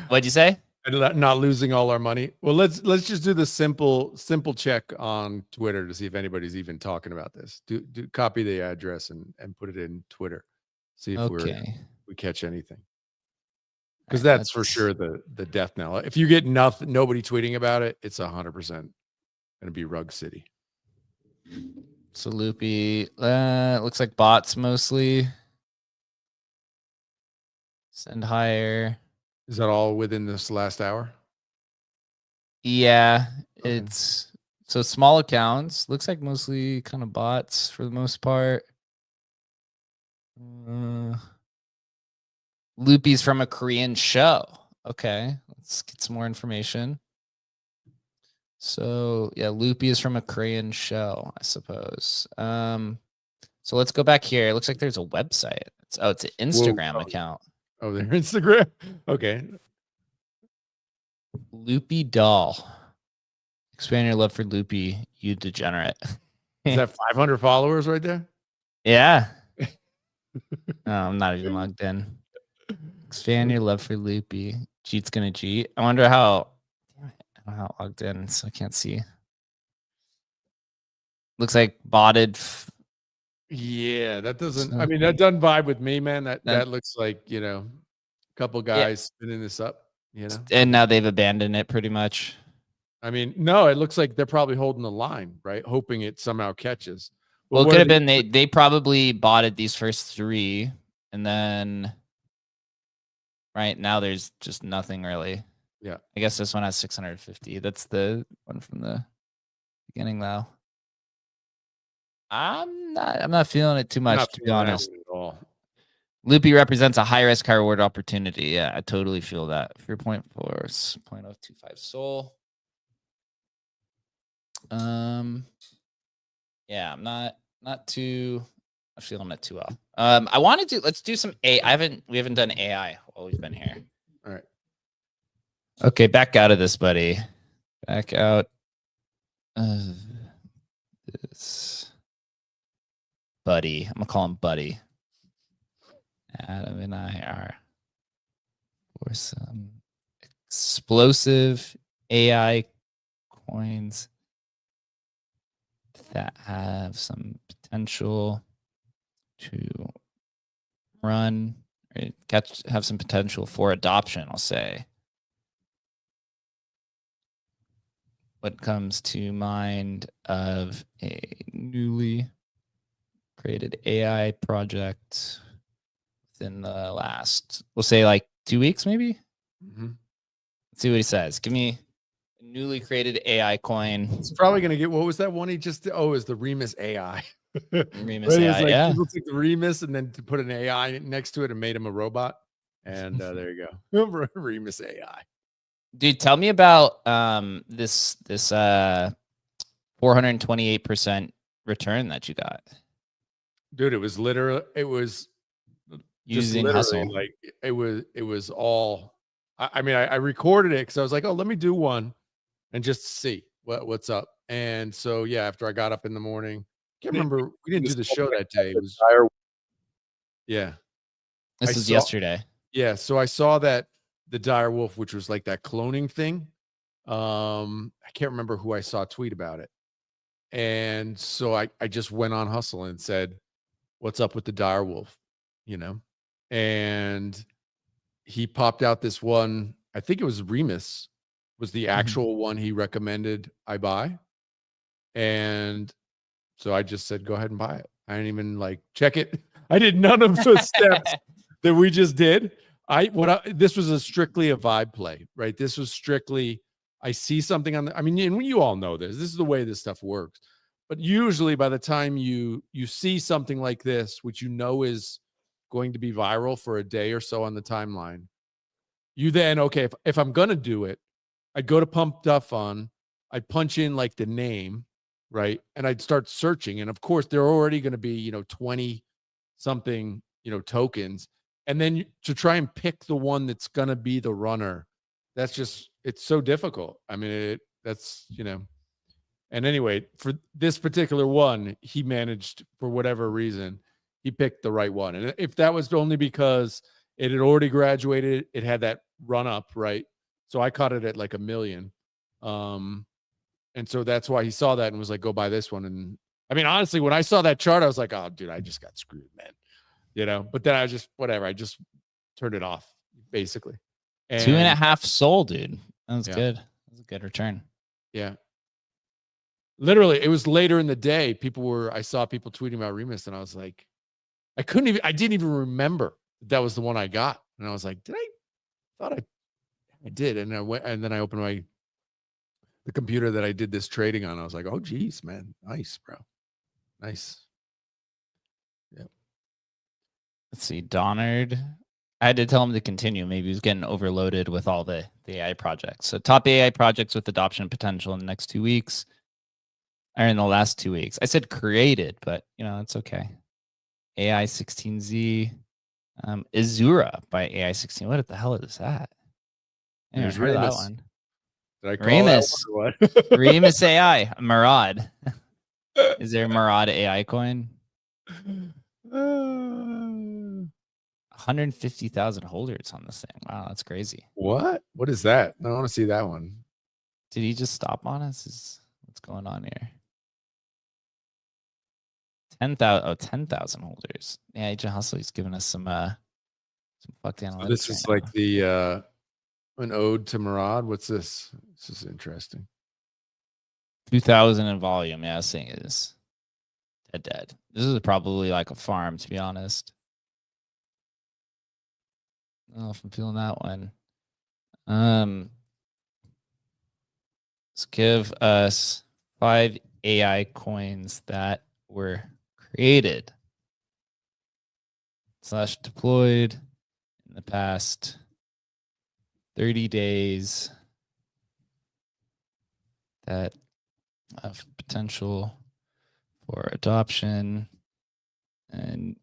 What'd you say? Not losing all our money. Well, let's just do the simple check on Twitter to see if anybody's even talking about this. Do copy the address and put it in Twitter. See if we catch anything. Because that's for sure the death knell. If you get nobody tweeting about it, it's 100% gonna be Rug City. So Loopy, looks like bots mostly. Send higher. Is that all within this last hour? Yeah, okay. It's so small accounts. Looks like mostly kind of bots for the most part. Loopy's from a Korean show. Okay, let's get some more information. So yeah, Loopy is from a Korean show, I suppose. So let's go back here. It looks like there's a website. It's an Instagram account. Oh, their Instagram. Okay. Loopy doll. Expand your love for Loopy, you degenerate. Is that 500 followers right there? Yeah. No, I'm not even logged in. Expand your love for Loopy. Cheat's gonna cheat. I wonder how. I don't know how logged in, so I can't see. Looks like botted. Yeah, that doesn't. I mean, that doesn't vibe with me, man. That looks like a couple guys spinning this up. And now they've abandoned it pretty much. I mean, no, it looks like they're probably holding the line, right? Hoping it somehow catches. Well, it could have been they probably botted these first 3 and then right now there's just nothing really. Yeah. I guess this one has 650. That's the one from the beginning though. I'm not feeling it too I'm much, not to be feeling that honest. one at all. Loopy represents a high risk, high reward opportunity. Yeah, I totally feel that. 3.4, 0.025 Sol. Yeah, I'm not too. I'm feeling it too well. I wanted to. Let's do some A. We haven't done AI while we've been here. All right. Okay, back out of this, buddy. Back out of this, buddy. I'm gonna call him Buddy. Adam and I are for some explosive AI coins that have some potential to run or have some potential for adoption, I'll say. What comes to mind of a newly created AI project within the last, we'll say like 2 weeks, maybe? Mm-hmm. Let's see what he says. Give me a newly created AI coin. It's probably going to get, what was that one he just did? Oh, it was the Remus AI. Remus Right? AI, It's like yeah. people took the Remus and then to put an AI next to it and made him a robot. And there you go. Remus AI. Dude, tell me about this 428% return that you got Dude, it was literally, it was just using literally Hustle. like, it was all, I mean, I recorded it because I was like, oh, let me do one and just see what's up. And so, yeah, after I got up in the morning, can't remember, we didn't do the show that day. It was, yeah. This was yesterday. Yeah, so I saw that the dire wolf, which was like that cloning thing. I can't remember who I saw tweet about it. And so I just went on Hustle and said, what's up with the dire wolf? You know? And he popped out this one, I think it was Remus, was the actual one he recommended I buy. And so I just said, go ahead and buy it. I didn't even like check it. I did none of the steps that we just did. This was strictly a vibe play, right? This was strictly, I see something on the, I mean, and you all know this is the way this stuff works. But usually by the time you see something like this, which you know is going to be viral for a day or so on the timeline, you then, okay, if I'm going to do it, I'd go to Pump Duff on, I'd punch in like the name, right? And I'd start searching. And of course, there are already going to be, 20 something, tokens. And then to try and pick the one that's going to be the runner, that's just, it's so difficult. I mean, that's, and anyway, for this particular one, he managed, for whatever reason, he picked the right one. And if that was only because it had already graduated, it had that run up, right? So I caught it at like 1 million. And so that's why he saw that and was like, go buy this one. And I mean, honestly, when I saw that chart, I was like, oh, dude, I just got screwed, man. But then I just, whatever, I just turned it off, basically. And 2.5 Sol, dude. That was good. That was a good return. Yeah. Literally, it was later in the day. I saw people tweeting about Remus, and I was like, I didn't even remember that was the one I got. And I was like, thought I did. And I went, and then I opened the computer that I did this trading on. I was like, oh, geez, man. Nice, bro. Nice. Yeah. Let's see. Donard. I had to tell him to continue. Maybe he was getting overloaded with all the AI projects. So top AI projects with adoption potential in the next 2 weeks. Or in the last 2 weeks. I said created, but it's okay. AI 16Z. Azura by AI 16. What the hell is that? I never heard of that one. Did I call Remus. that one or what? Remus AI. Murad. Is there a Murad AI coin? 150,000 holders on this thing. Wow, that's crazy. What? What is that? I want to see that one. Did he just stop on us? What's going on here? 10,000 holders. Yeah, Agent Hustle, he's giving us some fucked analytics. So this is right like the an ode to Murad. What's this? This is interesting. 2,000 in volume. Yeah, this thing is dead. This is probably like a farm, to be honest. I don't know if I'm feeling that one. Let's give us 5 AI coins that were created / deployed in the past 30 days that have potential for adoption. And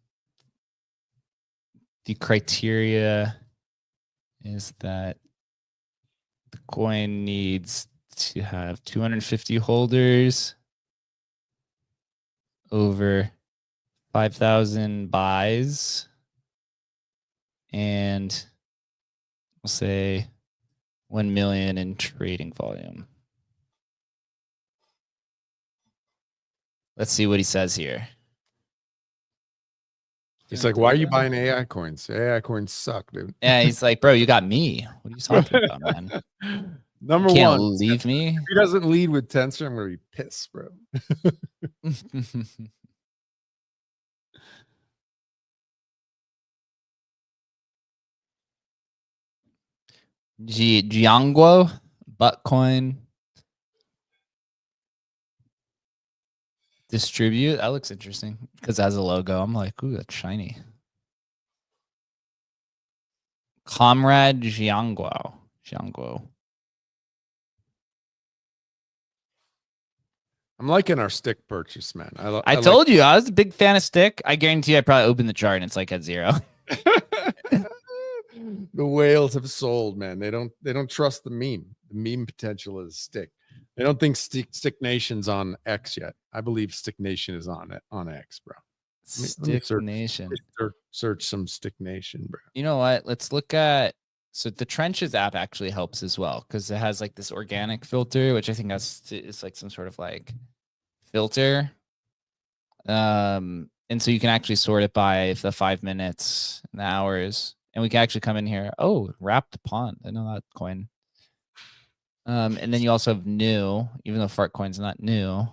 the criteria is that the coin needs to have 250 holders, over 5,000 buys, and we'll say 1 million in trading volume. Let's see what he says here. It's like, why are you buying AI coins? AI coins suck, dude. Yeah, he's like, bro, you got me. What are you talking about, man? Number you can't one, leave me. If he doesn't lead with Tensor, I'm gonna be pissed, bro. Jiangguo, Buttcoin, distribute. That looks interesting because it has a logo. I'm like, ooh, that's shiny. Comrade Jiangguo. I'm liking our stick purchase, man. I told you I was a big fan of stick. I guarantee you I probably opened the chart and it's like at 0. The whales have sold, man. They don't trust the meme. The meme potential is stick. They don't think Stick Nation's on X yet. I believe Stick Nation is on X, bro. Stick Nation. Search some Stick Nation, bro. You know what? Let's look at. So the Trenches app actually helps as well because it has like this organic filter, which I think is like some sort of like filter. And so you can actually sort it by the 5 minutes and the hours, and we can actually come in here. Oh, wrapped pond. I know that coin. And then you also have new, even though fart coin's not new.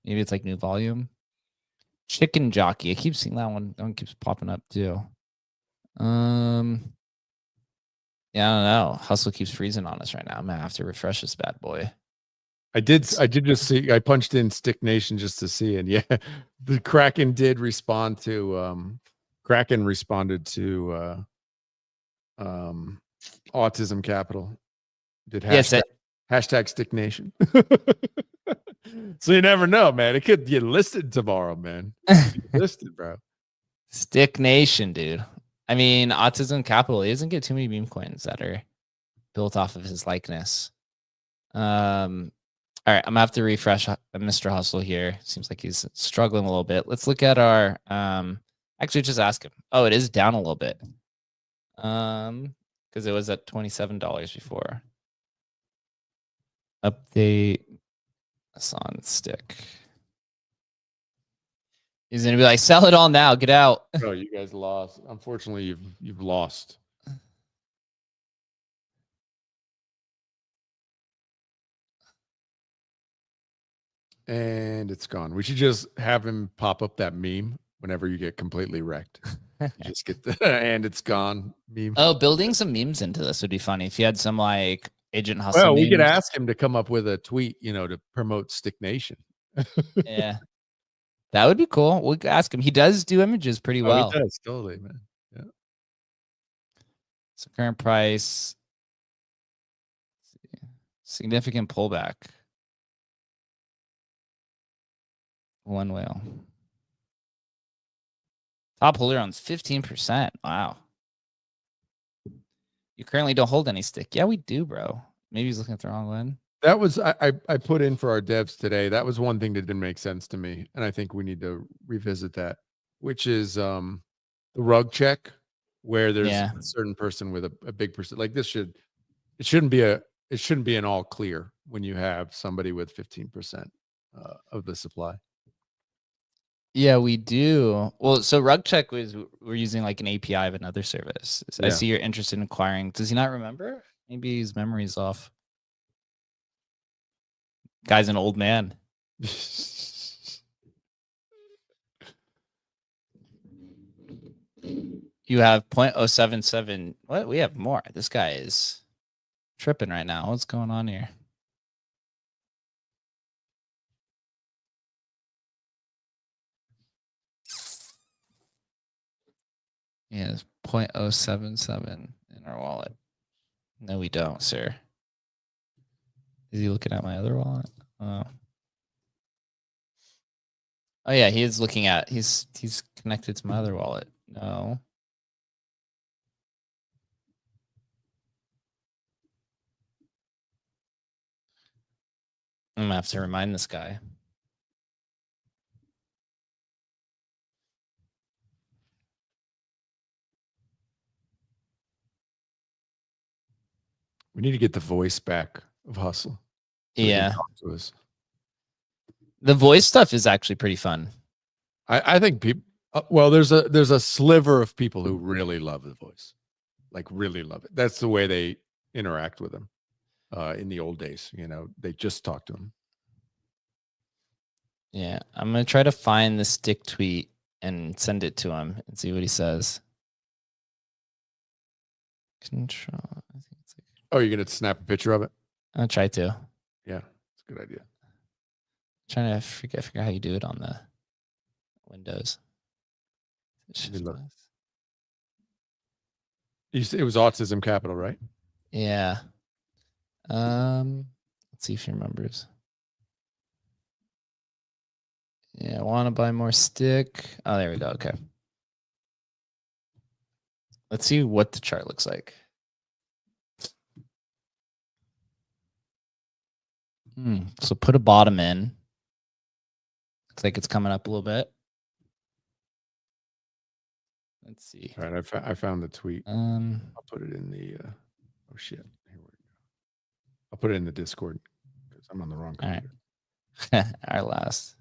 Maybe it's like new volume. Chicken jockey. I keep seeing that one. That one keeps popping up too. Yeah, I don't know. Hustle keeps freezing on us right now. I'm gonna have to refresh this bad boy. I did just see. I punched in Stick Nation just to see, and yeah, the Kraken did respond to. Kraken responded to Autism Capital. Did hashtag Stick Nation. So you never know, man. It could get listed tomorrow, man. Listed, bro. Stick Nation, dude. I mean, Autism Capital, he doesn't get too many meme coins that are built off of his likeness. All right, I'm gonna have to refresh Mr. Hustle here. Seems like he's struggling a little bit. Let's look at our actually just ask him. Oh, it is down a little bit. Because it was at $27 before. Update this on stick. He's gonna be like, sell it all now, get out. Oh, you guys lost. Unfortunately, you've lost. And it's gone. We should just have him pop up that meme whenever you get completely wrecked. You just get the and it's gone meme. Oh, building some memes into this would be funny if you had some like Agent Hustle. Well, we memes. could ask him to come up with a tweet, to promote Stick Nation. Yeah. That would be cool. We'll ask him. He does do images pretty well. He does, totally, man. Yeah. So current price, significant pullback. One whale. Top holder owns 15%. Wow. You currently don't hold any stick. Yeah, we do, bro. Maybe he's looking at the wrong one. That was I put in for our devs today. That was one thing that didn't make sense to me, and I think we need to revisit that, which is the rug check, where there's a certain person with a big percent. Like this it shouldn't be an all clear when you have somebody with 15% of the supply. Yeah, we do. Well, so RugCheck we're using like an API of another service. I see you're interested in acquiring. Does he not remember? Maybe his memory's off. Guy's an old man. You have 0.077. What? We have more. This guy is tripping right now. What's going on here? He has 0.077 in our wallet. No, we don't, sir. Is he looking at my other wallet? Oh. Oh yeah, he is looking at. He's connected to my other wallet. No. I'm gonna have to remind this guy. We need to get the voice back of Hustle. So Yeah. talk to us. The voice stuff is actually pretty fun. I think people. Well, there's a sliver of people who really love the voice, like really love it. That's the way they interact with him. In the old days, they just talk to him. Yeah, I'm gonna try to find the stick tweet and send it to him and see what he says. Control. I think it's like, oh, you're gonna snap a picture of it? I'll try to. Yeah, it's a good idea. Trying to figure out how you do it on the Windows. Look. It was Autism Capital, right? Yeah. Let's see if he remembers. Yeah, want to buy more stick. Oh, there we go. Okay. Let's see what the chart looks like. So put a bottom in. Looks like it's coming up a little bit. Let's see. All right, I found the tweet. I'll put it in the. Oh shit! Here we go. I'll put it in the Discord because I'm on the wrong computer. All right. Our last.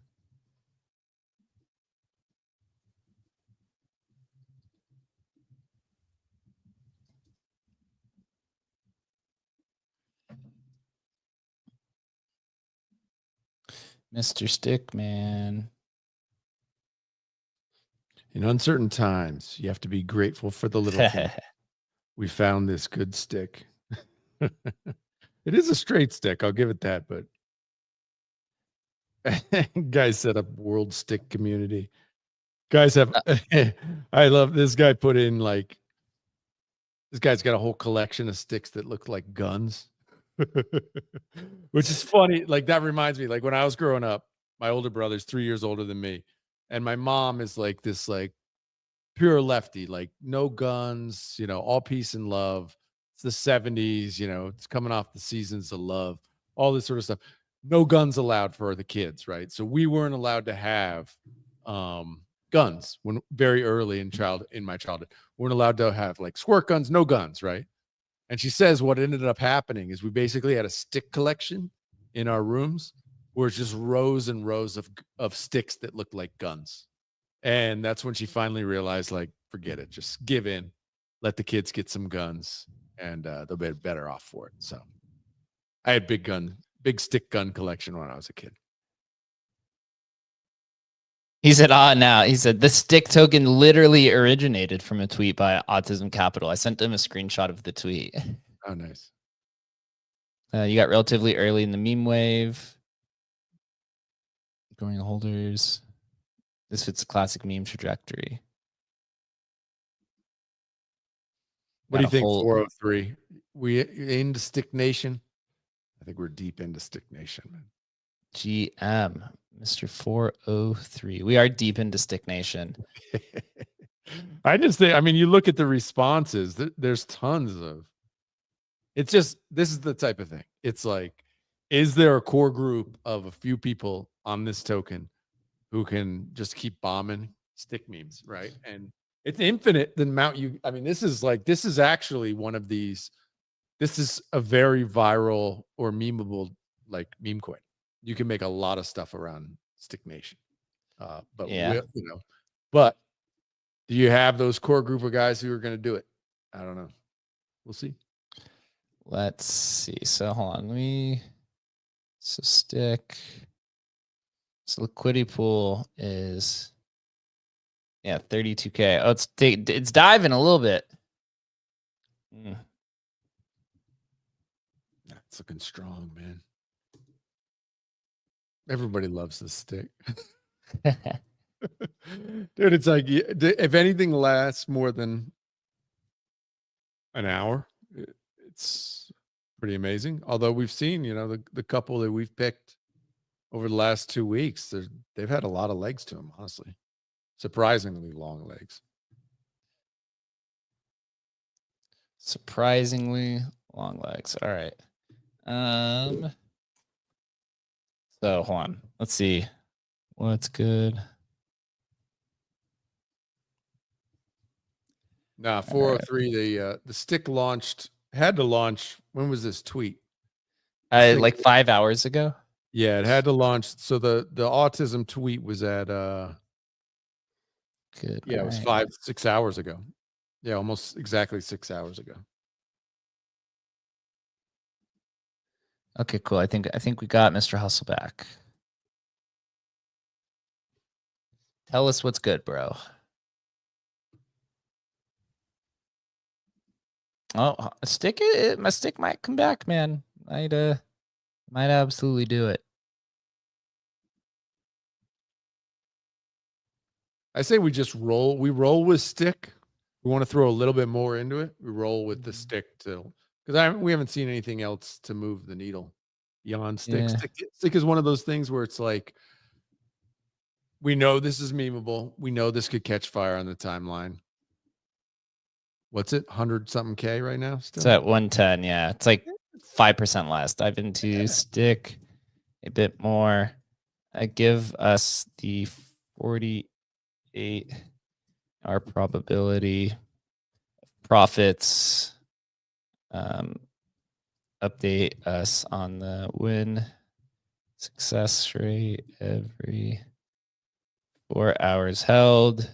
Mr. Stickman. In uncertain times, you have to be grateful for the little thing. We found this good stick. It is a straight stick. I'll give it that. But guys set up world stick community. Guys have. I love this guy. Put in like. This guy's got a whole collection of sticks that look like guns, which is funny. Like that reminds me. Like when I was growing up, my older brother's 3 years older than me, and my mom is like this like pure lefty, like no guns, all peace and love. It's the 70s, it's coming off the seasons of love, all this sort of stuff. No guns allowed for the kids, right? So we weren't allowed to have guns when very early in my childhood. We weren't allowed to have like squirt guns, no guns, right? And she says what ended up happening is we basically had a stick collection in our rooms where it's just rows and rows of sticks that looked like guns. And that's when she finally realized, like, forget it, just give in, let the kids get some guns, and they'll be better off for it. So I had big stick gun collection when I was a kid. He said, now. He said, the stick token literally originated from a tweet by Autism Capital. I sent him a screenshot of the tweet. Oh, nice. You got relatively early in the meme wave. Growing holders. This fits a classic meme trajectory. What do you think, 403? We into Stick Nation? I think we're deep into Stick Nation, man. GM, Mr. 403. We are deep into Stick Nation. I just think, you look at the responses, there's tons of. It's just, this is the type of thing. It's like, is there a core group of a few people on this token who can just keep bombing stick memes, right? And it's infinite the amount this is actually one of these. This is a very viral or memeable like meme coin. You can make a lot of stuff around Stick Nation. But yeah, but do you have those core group of guys who are going to do it? I don't know. We'll see. Let's see. So hold on. So stick. So liquidity pool is Yeah, 32K. Oh, it's diving a little bit. It's looking strong, man. Everybody loves this stick. Dude, it's like if anything lasts more than an hour, it's pretty amazing. Although we've seen, the couple that we've picked over the last 2 weeks, they've had a lot of legs to them, honestly. Surprisingly long legs. Surprisingly long legs. All right. So hold on. Let's see. What's good? Nah, 403. The stick had to launch. When was this tweet? Like 5 hours ago. Yeah, it had to launch. So the autism tweet was at good. Yeah, it was 5-6 hours ago. Yeah, almost exactly 6 hours ago. Okay, cool. I think we got Mr. Hustle back. Tell us what's good, bro. Oh, my stick might come back, man. Might absolutely do it. I say we just roll. We roll with stick. We want to throw a little bit more into it. We roll with the stick too, because we haven't seen anything else to move the needle beyond stick. Yeah. Stick is one of those things where it's like, we know this is memeable. We know this could catch fire on the timeline. What's it? 100 something K right now? Still? It's at 110. Yeah, it's like 5% less. Dive into stick a bit more. Give us the 48-hour probability profits. Update us on the win success rate every 4 hours held.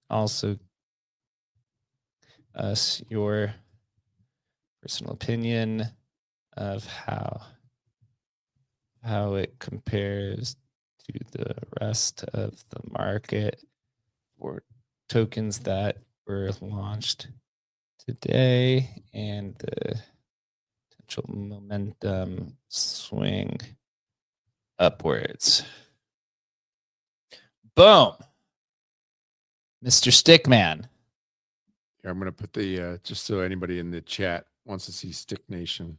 Also, us your personal opinion of how it compares to the rest of the market for tokens that were launched today and the potential momentum swing upwards. Boom. Mr. Stickman. Here, I'm going to put the, just so anybody in the chat wants to see Stick Nation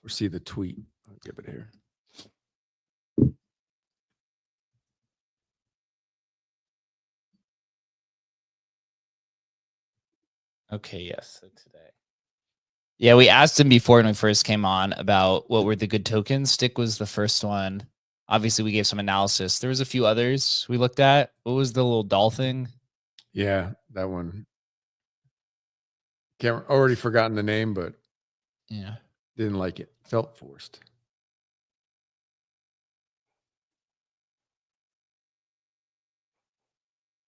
or see the tweet, I'll give it here. Okay, yes. So today. Yeah, we asked him before when we first came on about what were the good tokens. Stick was the first one. Obviously, we gave some analysis. There was a few others we looked at. What was the little doll thing? Yeah, that one. Can't already forgotten the name, but yeah, didn't like it. Felt forced.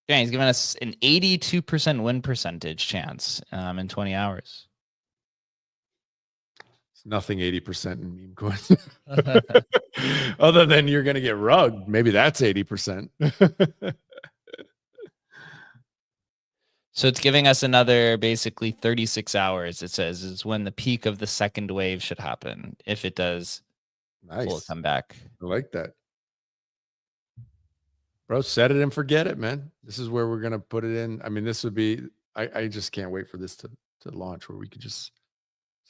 Yeah, he's giving us an 82% win percentage chance in 20 hours. It's nothing 80% in meme coins. Other than you're going to get rugged. Maybe that's 80%. So it's giving us another basically 36 hours, it says, is when the peak of the second wave should happen. If it does, we'll come back. I like that. Bro, set it and forget it, man. This is where we're going to put it in. I mean, this would be, I just can't wait for this to launch, where we could just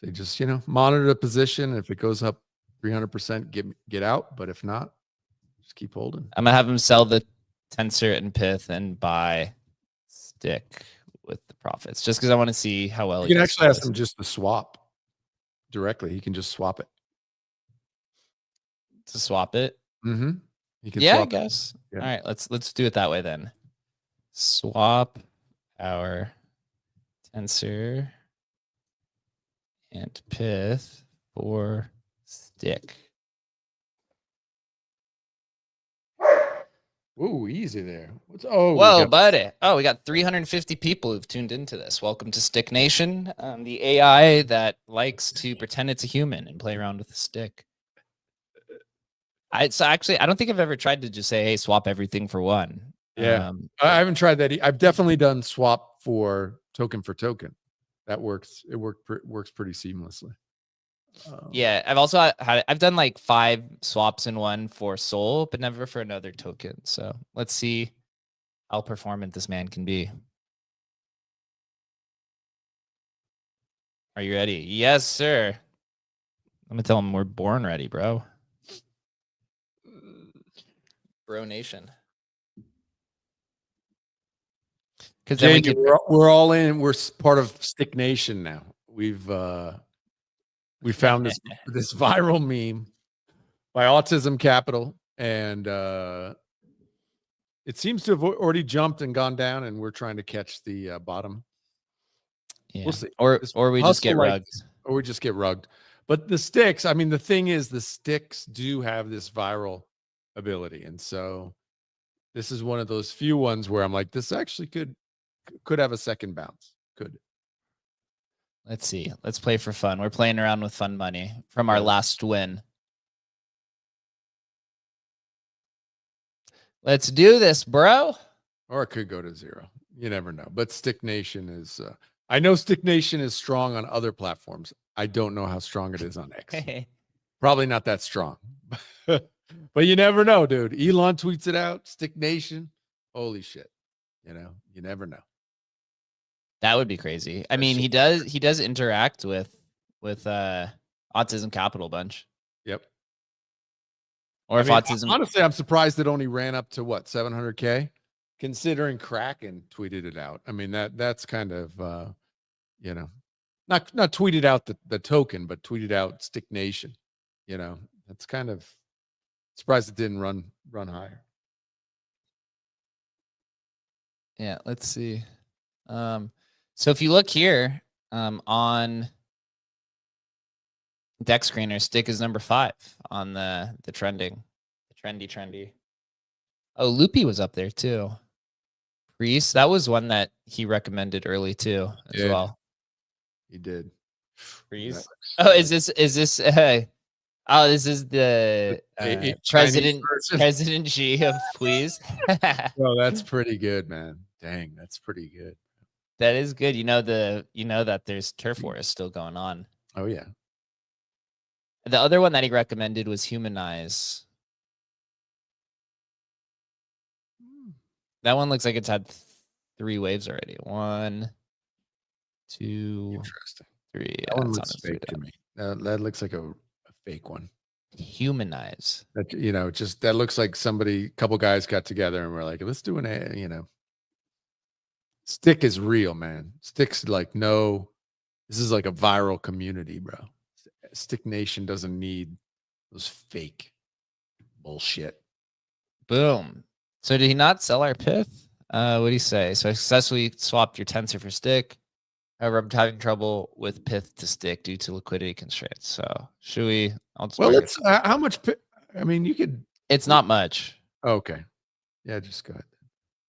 say, monitor the position. If it goes up 300%, get out. But if not, just keep holding. I'm going to have him sell the Tensor and Pith and buy Stick with the profits, just because I want to see how well you can actually ask him just to swap directly. He can just swap it. To swap it? Mm-hmm. Yeah, I guess. Yeah. All right, let's do it that way then. Swap our Tensor and Pith for Stick. Ooh, easy there. Whoa, buddy. Oh, we got 350 people who've tuned into this. Welcome to Stick Nation, the AI that likes to pretend it's a human and play around with a stick. I don't think I've ever tried to just say, hey, swap everything for one. Yeah. I haven't tried that. I've definitely done swap for token. That works. It works pretty seamlessly. Yeah, I've also I've done like 5 swaps in one for Sol, but never for another token. So let's see how performant this man can be. Are you ready? Yes, sir. I'm gonna tell him we're born ready, bro. Bro Nation. Because then Jamie, we're all in. We're part of Stick Nation now. We found this viral meme by Autism Capital, and it seems to have already jumped and gone down, and we're trying to catch the bottom. Yeah. We'll see. Or we just get rugged. Or we just get rugged. But the sticks, I mean, the thing is, the sticks do have this viral ability, and so this is one of those few ones where I'm like, this actually could have a second bounce. Could. Let's see. Let's play for fun. We're playing around with fun money from our last win. Let's do this, bro. Or it could go to 0. You never know. But Stick Nation is I know Stick Nation is strong on other platforms. I don't know how strong it is on X. Probably not that strong. But you never know, dude. Elon tweets it out, Stick Nation. Holy shit. You never know. That would be crazy. I mean, he does interact with Autism Capital bunch. Yep. Or if Autism, honestly, I'm surprised it only ran up to what, 700K, considering Kraken tweeted it out. I mean, that's kind of not tweeted out the token, but tweeted out Stick Nation. That's kind of surprised it didn't run higher. Yeah, let's see. So if you look here on Deck Screener, Stick is number 5 on the trendy. Oh, Loopy was up there too. Priest, that was one that he recommended early too as well. He did. Priest. Oh, is this oh, this is the President G of Please. Oh, that's pretty good, man. Dang, that's pretty good. That is good. You know that there's Turf Wars still going on. Oh yeah. The other one that he recommended was Humanize. That one looks like it's had 3 waves already. 1, 2, 3. That one looks fake to me. That looks like a fake one. Humanize. That just that looks like a couple guys got together and were like, let's do Stick is real, man. Stick's like, no, this is like a viral community, bro. Stick Nation doesn't need those fake bullshit. Boom. So did he not sell our pith? What do you say? So I successfully swapped your tensor for Stick. However, I'm having trouble with pith to Stick due to liquidity constraints. So should we? Let's. How much? I mean, you could. It's not much. Okay. Yeah, just go ahead.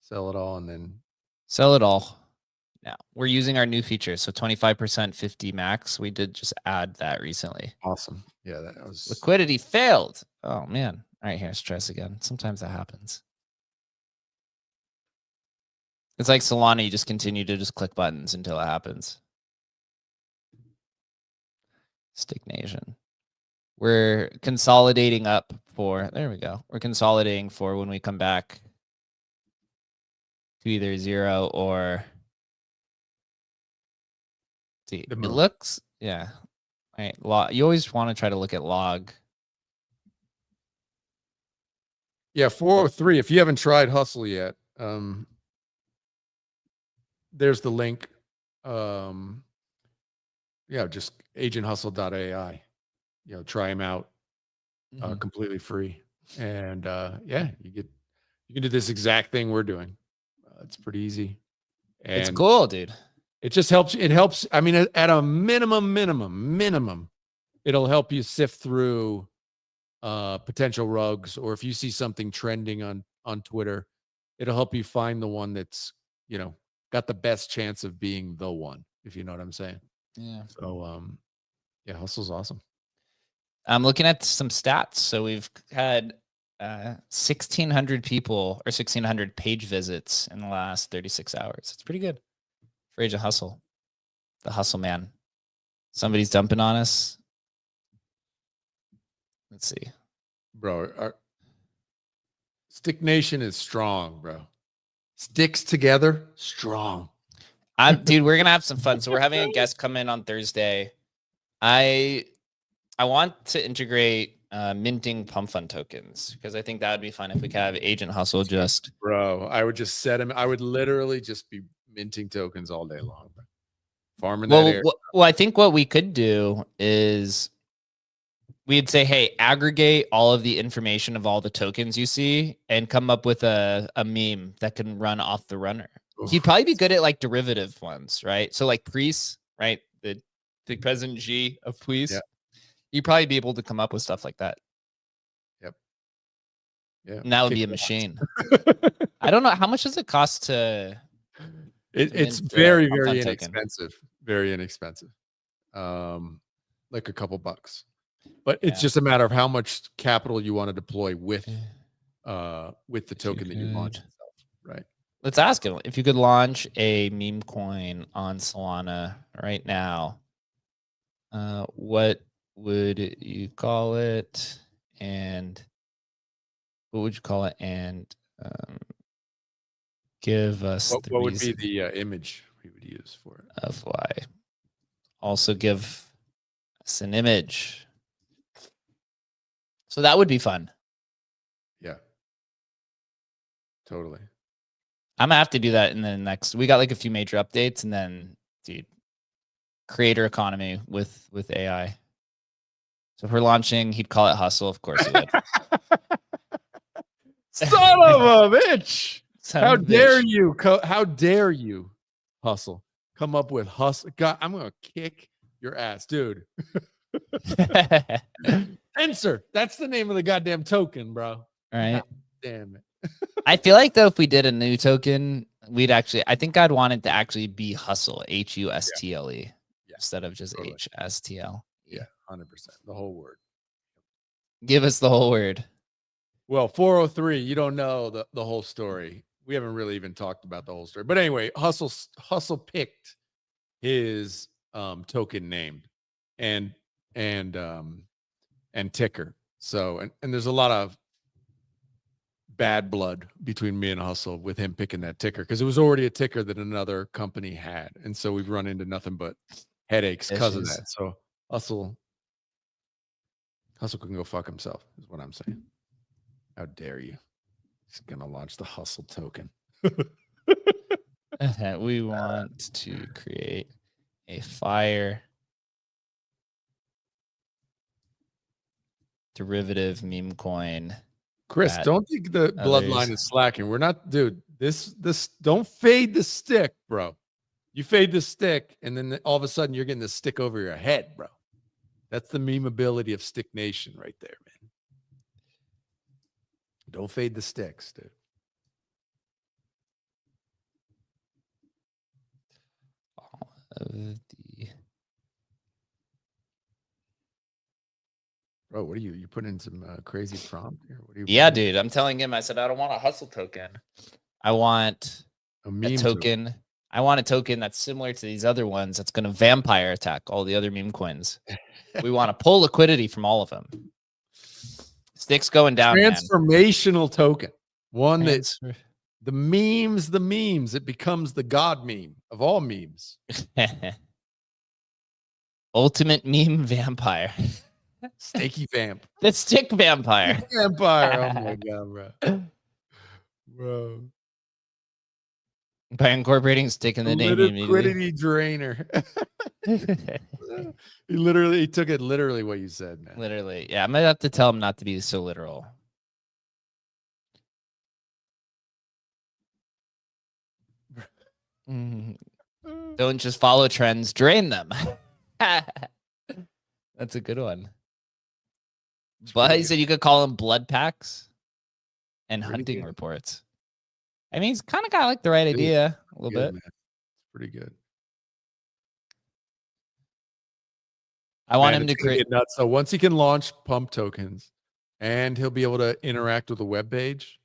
Sell it all and then. Sell it all. Now we're using our new feature. So 25% 50 max. We did just add that recently. Awesome. Yeah, that was. Liquidity failed. Oh man. All right, here, stress again. Sometimes that happens. It's like Solana, you just continue to just click buttons until it happens. Stick Nation. We're consolidating up for, there we go. We're consolidating for when we come back to either 0 or, see, it looks, yeah. All right, you always want to try to look at log. Yeah, 403. If you haven't tried Hustle yet, there's the link. Yeah, just agenthustle.ai. Try him out. Completely free. And yeah, you can do this exact thing we're doing. It's pretty easy. And it's cool, dude. It just helps. It helps. I mean, at a minimum, it'll help you sift through potential rugs, or if you see something trending on Twitter, it'll help you find the one that's got the best chance of being the one, if you know what I'm saying. Yeah. So yeah, Hustle's awesome. I'm looking at some stats. So we've had 1,600 people or 1,600 page visits in the last 36 hours. It's pretty good for Age of Hustle. The hustle man. Somebody's dumping on us. Let's see. Bro, Stick Nation is strong, bro. Sticks together, strong. Dude, we're gonna have some fun. So we're having a guest come in on Thursday. I want to integrate minting pump fund tokens because I think that would be fun if we could have Agent Hustle just. Bro, I would just set him. I would literally just be minting tokens all day long, bro. Farming that area. Well, I think what we could do is we'd say, hey, aggregate all of the information of all the tokens you see and come up with a meme that can run off the runner. Oof. He'd probably be good at like derivative ones, right? So like Priest, right? The President G of Priest. Yeah. You'd probably be able to come up with stuff like that. Yep. Yeah. And that would be a machine. I don't know. How much does it cost to it's very, very inexpensive. Token? Very inexpensive. Like a couple bucks. But it's just a matter of how much capital you want to deploy with the token that you launch itself, right? Let's ask him if you could launch a meme coin on Solana right now. What would you call it? And what would you call it? And give us what would be the image we would use for it? Of why. Also give us an image. So that would be fun. Yeah. Totally. I'm gonna have to do that in the next. We got like a few major updates, and then, dude, creator economy with AI. So if we're launching, he'd call it Hustle. Of course he would. Son of a bitch! How dare you? How dare you, Hustle? Come up with Hustle. God, I'm gonna kick your ass, dude. Answer. That's the name of the goddamn token, bro. All right. God damn it. I feel like though, if we did a new token, we'd actually. I think I'd want it to actually be Hustle, HUSTLE, instead of just totally. HSTL. Yeah, 100%. The whole word. Give us the whole word. Well, 403. You don't know the whole story. We haven't really even talked about the whole story. But anyway, Hustle picked his token name and ticker. So and there's a lot of bad blood between me and Hustle with him picking that ticker because it was already a ticker that another company had, and so we've run into nothing but headaches because of that. So Hustle can go fuck himself is what I'm saying. How dare you? He's gonna launch the Hustle token. We want to create a fire derivative meme coin. Chris, don't think the bloodline is slacking. We're not, dude. This don't fade the stick, bro. You fade the stick, and then all of a sudden you're getting the stick over your head, bro. That's the memeability of Stick Nation right there, man. Don't fade the sticks, dude. Bro, what are you putting in some crazy prompt here? What are you? Yeah, dude. I'm telling him. I said I don't want a Hustle token. I want a meme token. I want a token that's similar to these other ones. That's going to vampire attack all the other meme coins. We want to pull liquidity from all of them. Sticks going down. Transformational token. One that's the memes. It becomes the god meme of all memes. Ultimate meme vampire. Sticky vamp. The stick vampire. Vampire. Oh my god, bro. By incorporating stick in the name. Liquidity drainer. He took it literally what you said, man. Literally. Yeah, I'm gonna have to tell him not to be so literal. Don't just follow trends, drain them. That's a good one. But he said you could call them blood packs and hunting reports. I mean, he's kind of got like the right idea a little bit. Man. It's pretty good. I want him to create nuts. So once he can launch pump tokens, and he'll be able to interact with the web page.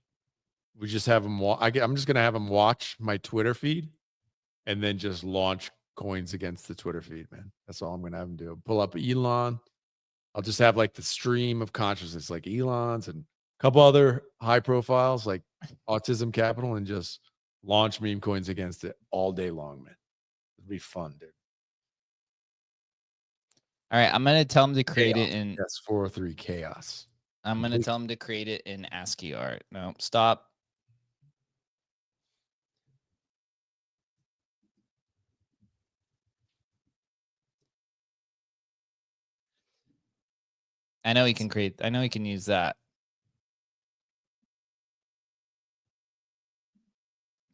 We just have him. I'm just gonna have him watch my Twitter feed, and then just launch coins against the Twitter feed. Man, that's all I'm gonna have him do. Pull up Elon. I'll just have like the stream of consciousness, like Elon's and a couple other high profiles, like Autism Capital, and just launch meme coins against it all day long, man. It'd be fun, dude. All right, I'm gonna tell him to create it in. Yes, 403 chaos. I'm gonna tell him to create it in ASCII art. No, stop. I know he can create. I know he can use that.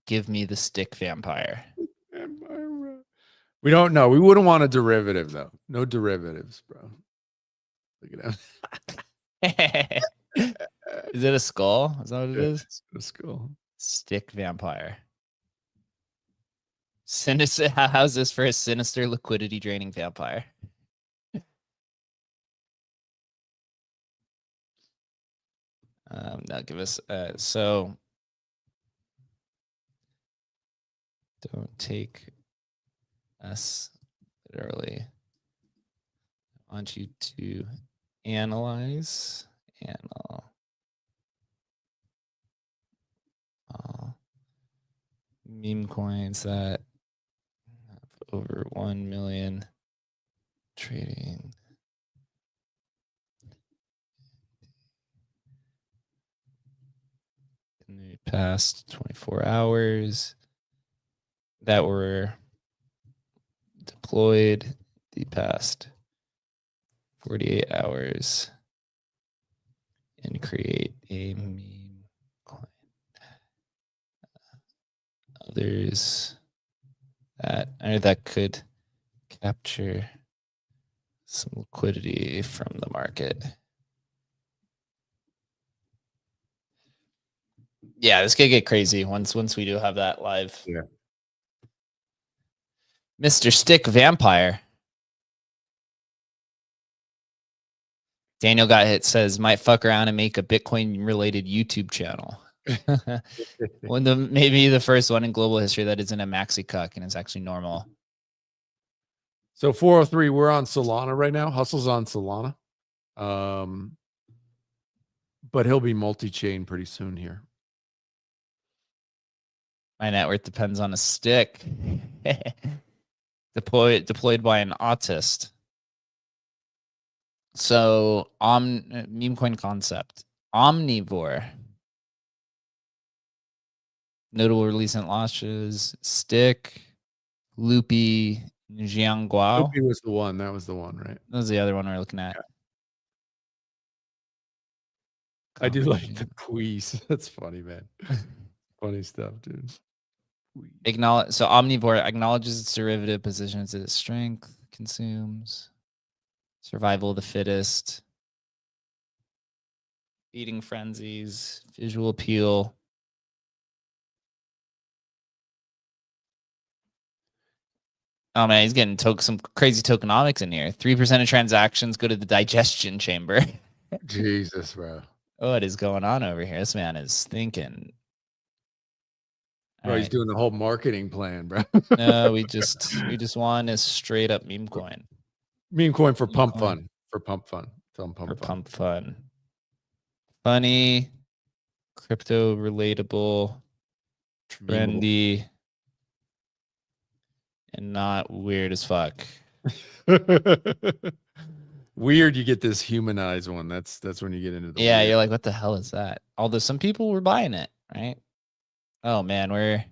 Give me the stick vampire. We don't know. We wouldn't want a derivative though. No derivatives, bro. Look at him. Is it a skull? Is that what it is? It's a skull. Stick vampire. Sinister. How's this for a sinister liquidity draining vampire? Now give us so don't take us literally. I want you to analyze meme coins that have over 1 million trading. In the past 24 hours that were deployed the past 48 hours and create a meme coin. Others that could capture some liquidity from the market. Yeah, this could get crazy once we do have that live. Yeah. Mr. Stick Vampire. Daniel got hit, says might fuck around and make a Bitcoin related YouTube channel. Maybe the first one in global history that isn't a maxi cuck and is actually normal. So 403, we're on Solana right now. Hustle's on Solana. But he'll be multi-chain pretty soon here. My net worth depends on a stick. deployed by an autist. So meme coin concept. Omnivore. Notable recent launches. Stick. Loopy. Jiangguo. Loopy was the one. That was the one, right? That was the other one we're looking at. Yeah. I do like the quiz. That's funny, man. Funny stuff, dude. So Omnivore acknowledges its derivative positions its strength, consumes, survival of the fittest, eating frenzies, visual appeal. Oh man, he's getting some crazy tokenomics in here. 3% of transactions go to the digestion chamber. Jesus, bro. What is going on over here? This man is thinking. Bro, he's doing the whole marketing plan, bro. No, we just want a straight up meme coin. Meme coin for pump fun. For pump fun. Pump fun. Funny, crypto relatable, trendy, and not weird as fuck. Weird, you get this humanized one. That's when you get into the yeah, weird. You're like, what the hell is that? Although some people were buying it, right? Oh man, we're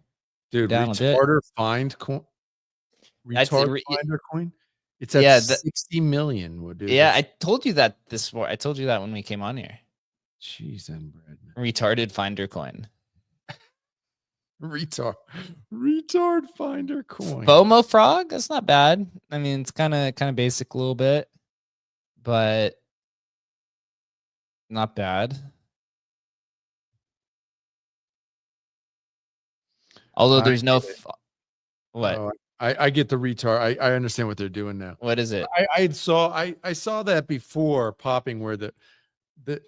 down retarder find coin. Retard finder coin. It's at 60 million. Dude. Yeah, I told you that I told you that when we came on here. Cheese and bread. Retarded finder coin. Retard finder coin. FOMO frog. That's not bad. I mean, it's kind of basic a little bit, but not bad. Although there's no what? Oh, I get the retard. I understand what they're doing now. What is it? I saw that before popping where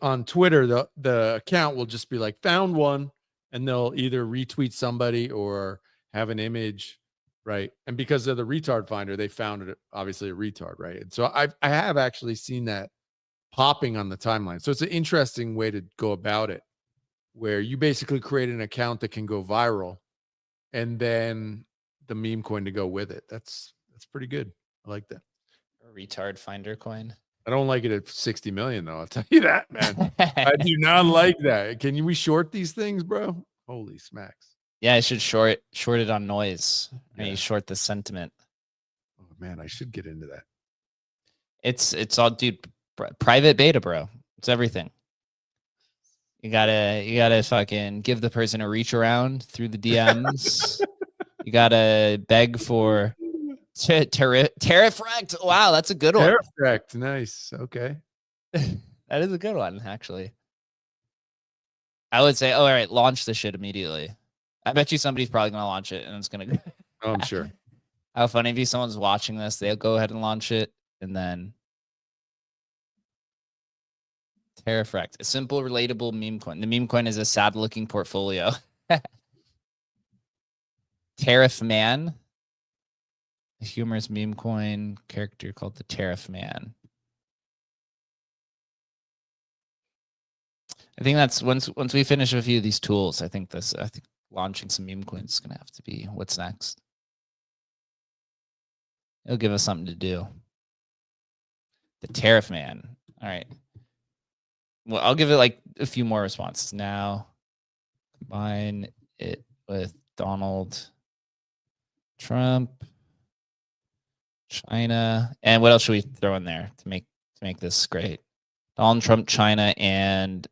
on Twitter, the account will just be like found one, and they'll either retweet somebody or have an image, right? And because they're the retard finder, they found it obviously a retard, right? And so I have actually seen that popping on the timeline. So it's an interesting way to go about it, where you basically create an account that can go viral, and then the meme coin to go with it. That's pretty good. I like that. A retard finder coin. I don't like it at 60 million though. I'll tell you that, man. I do not like that. We short these things, bro? Holy smacks. Yeah, I should short it on noise. Yeah. And you short the sentiment. Oh man, I should get into that. It's all, dude, private beta, bro. It's everything. You gotta fucking give the person a reach around through the DMs. You gotta beg for tariff wrecked. Wow, that's a good one. Tariff wrecked. Nice. Okay. That is a good one, actually. I would say, oh, all right, launch the shit immediately. I bet you somebody's probably gonna launch it, and it's gonna go. Oh, I'm sure. How funny if someone's watching this, they'll go ahead and launch it, and then tariff wrecked. A simple, relatable meme coin. The meme coin is a sad-looking portfolio. Tariff Man. A humorous meme coin character called the Tariff Man. I think that's once we finish a few of these tools, I think launching some meme coins is gonna have to be what's next. It'll give us something to do. The Tariff Man. All right. Well, I'll give it like a few more responses now. Combine it with Donald Trump, China, and what else should we throw in there to make this great? Donald Trump, China, and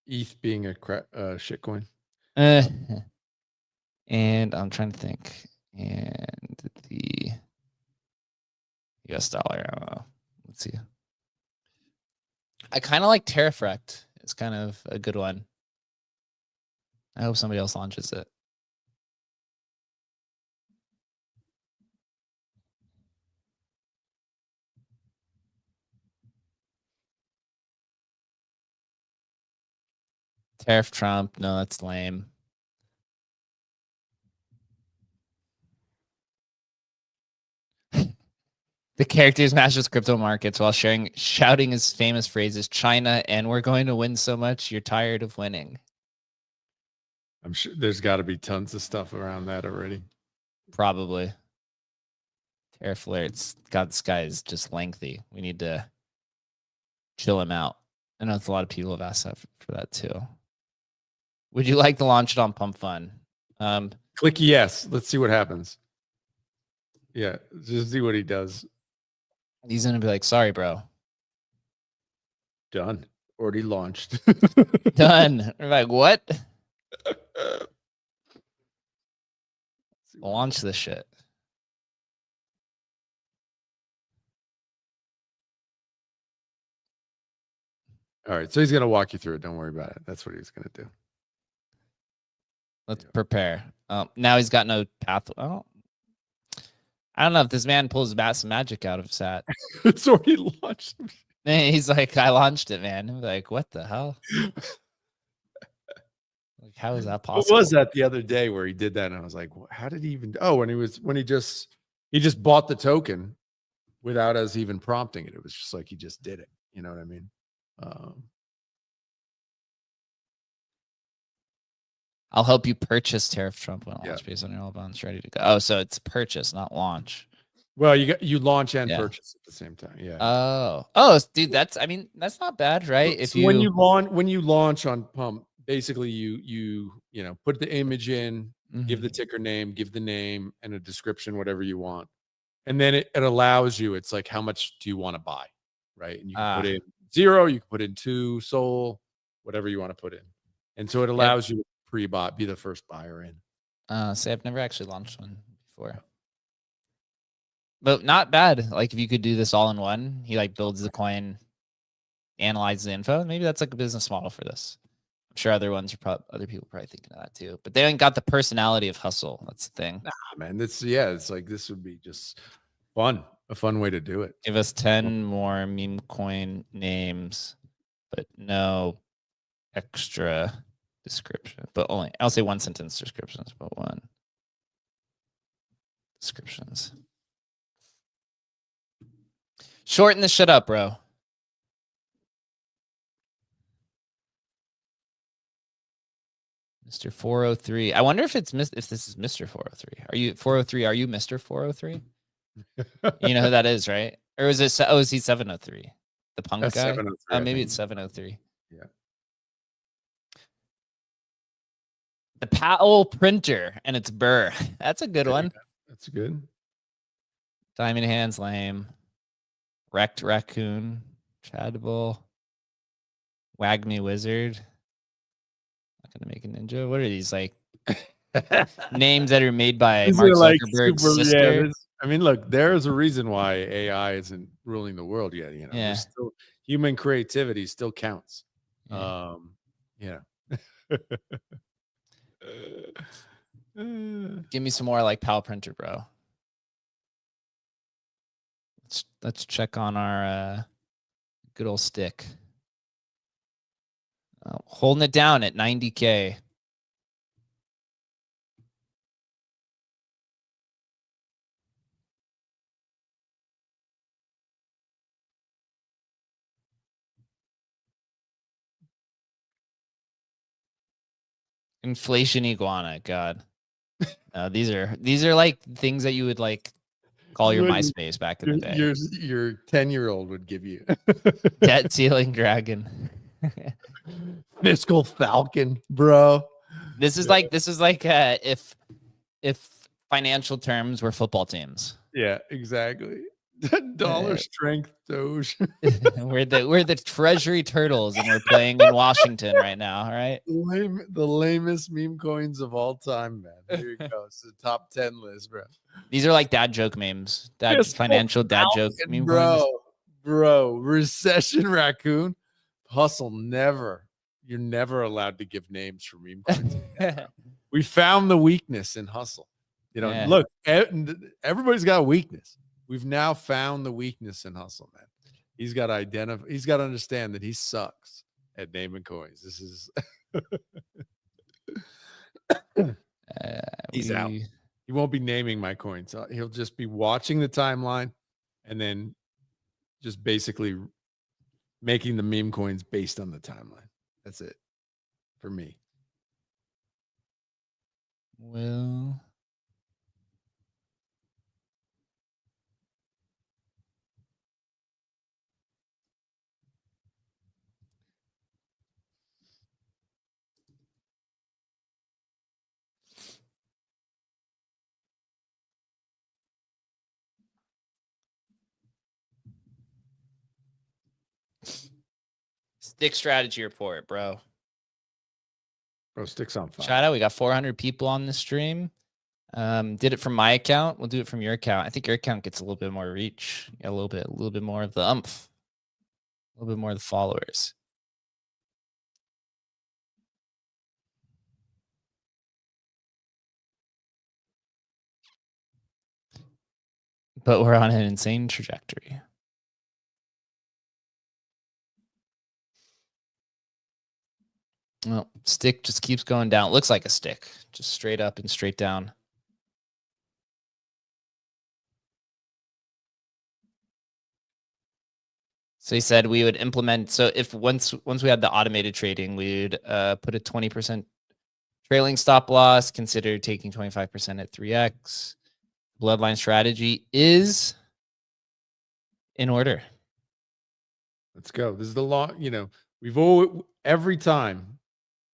ETH being a shit coin. And I'm trying to think. And the US dollar. I don't know. Let's see. I kind of like Tariff Wrecked. It's kind of a good one. I hope somebody else launches it. Tariff Trump. No, that's lame. The character smashes crypto markets while shouting his famous phrases, China, and we're going to win so much, you're tired of winning. I'm sure there's got to be tons of stuff around that already. Probably. Tariff alerts. God, this guy is just lengthy. We need to chill him out. I know it's a lot of people have asked that for that too. Would you like to launch it on Pump Fun? Click yes. Let's see what happens. Yeah, just see what he does. He's gonna be like, sorry, bro. Done. Already launched. Done. We're like, what? Launch this shit. All right, so he's gonna walk you through it. Don't worry about it. That's what he's gonna do. Let's prepare. Now he's got no path. Oh, I don't know if this man pulls some magic out of his hat. It's already launched. He's like, I launched it, man. I'm like, what the hell? Like, how is that possible? What was that the other day where he did that? And I was like, how did he even? Oh, when he just bought the token without us even prompting it. It was just like he just did it. You know what I mean? I'll help you purchase Tariff Trump when launch based on your all bonds ready to go. Oh, so it's purchase, not launch. Well, you launch and purchase at the same time. Yeah. Oh, dude, that's not bad, right? So when you launch on Pump, basically you put the image in, give the ticker name, give the name and a description, whatever you want, and then it allows you. It's like, how much do you want to buy, right? And you can put in 0, you can put in 2 Sol, whatever you want to put in, and so it allows you to pre-bot, be the first buyer in. Say I've never actually launched one before. But not bad. Like if you could do this all in one, he like builds the coin, analyzes the info. Maybe that's like a business model for this. I'm sure other people probably thinking of that too. But they ain't got the personality of hustle. That's the thing. Nah, man. It's like this would be just fun. a fun way to do it. Give us 10 more meme coin names, but no extra description. But only, I'll say 1 sentence descriptions, but 1 descriptions. Shorten the shit up, bro. Mr. 403. I wonder if it's if this is Mr. 403. Are you 403? Are you Mr. 403? You know who that is, right? Or is it? Oh, is he 703? The punk That's guy? 703, Oh, maybe it's 703. Yeah. The Powell printer, and it's Burr. That's a good one. That's good. Diamond Hands, lame. Wrecked Raccoon, Chadable, Wag Me Wizard. Not gonna make a ninja. What are these like names that are made by Mark Zuckerberg's sister? Yeah, I mean, look, there's a reason why AI isn't ruling the world yet. You know, there's still human creativity still counts. Yeah. Give me some more like Powell printer, bro. Let's check on our good old stick. Holding it down at 90K. Inflation iguana, God. These are like things that you would like call your MySpace back in the day. Your 10-year-old would give you. Debt ceiling dragon. Fiscal falcon, bro. This is like if financial terms were football teams. Yeah, exactly. Dollar strength Doge. we're the Treasury Turtles, and we're playing in Washington right now. All right. The lamest meme coins of all time, man. Here you go. It's the top 10 list, bro. These are like dad joke memes. Financial dad joke meme bro. coins. Bro, recession raccoon. Hustle never. You're never allowed to give names for meme coins. We found the weakness in Hustle. You know, look, everybody's got a weakness. We've now found the weakness in Hustle, man. He's got to identify. He's got to understand that he sucks at naming coins. This is he's out. He won't be naming my coins. He'll just be watching the timeline and then just basically making the meme coins based on the timeline. That's it for me. Well, stick strategy report, bro. Bro, sticks on fire. Shout out. We got 400 people on the stream. Did it from my account. We'll do it from your account. I think your account gets a little bit more reach. A little bit more of the umph. A little bit more of the followers. But we're on an insane trajectory. Well, stick just keeps going down. It looks like a stick, just straight up and straight down. So he said we would implement. So if once we had the automated trading, we would put a 20% trailing stop loss, consider taking 25% at 3x. Bloodline strategy is in order. Let's go. This is the law. You know, every time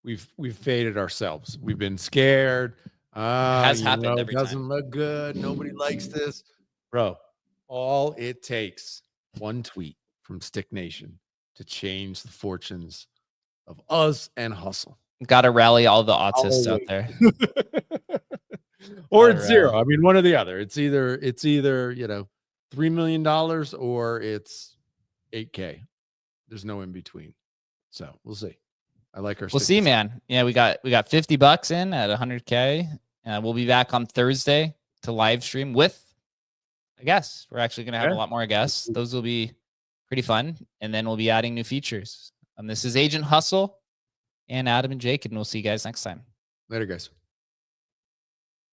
we've faded ourselves. We've been scared. It has happened every time. Doesn't look good. Nobody likes this, bro. All it takes, one tweet from Stick Nation to change the fortunes of us and Hustle. Got to rally all the autists out there. Or it's zero. I mean, one or the other. It's either you know, $3 million or it's 8K. There's no in between. So we'll see. I like our. We'll see, man. Yeah, we got $50 in at 100K. We'll be back on Thursday to live stream with guests. We're actually going to have a lot more guests. Those will be pretty fun. And then we'll be adding new features. This is Agent Hustle and Adam and Jake, and we'll see you guys next time. Later, guys.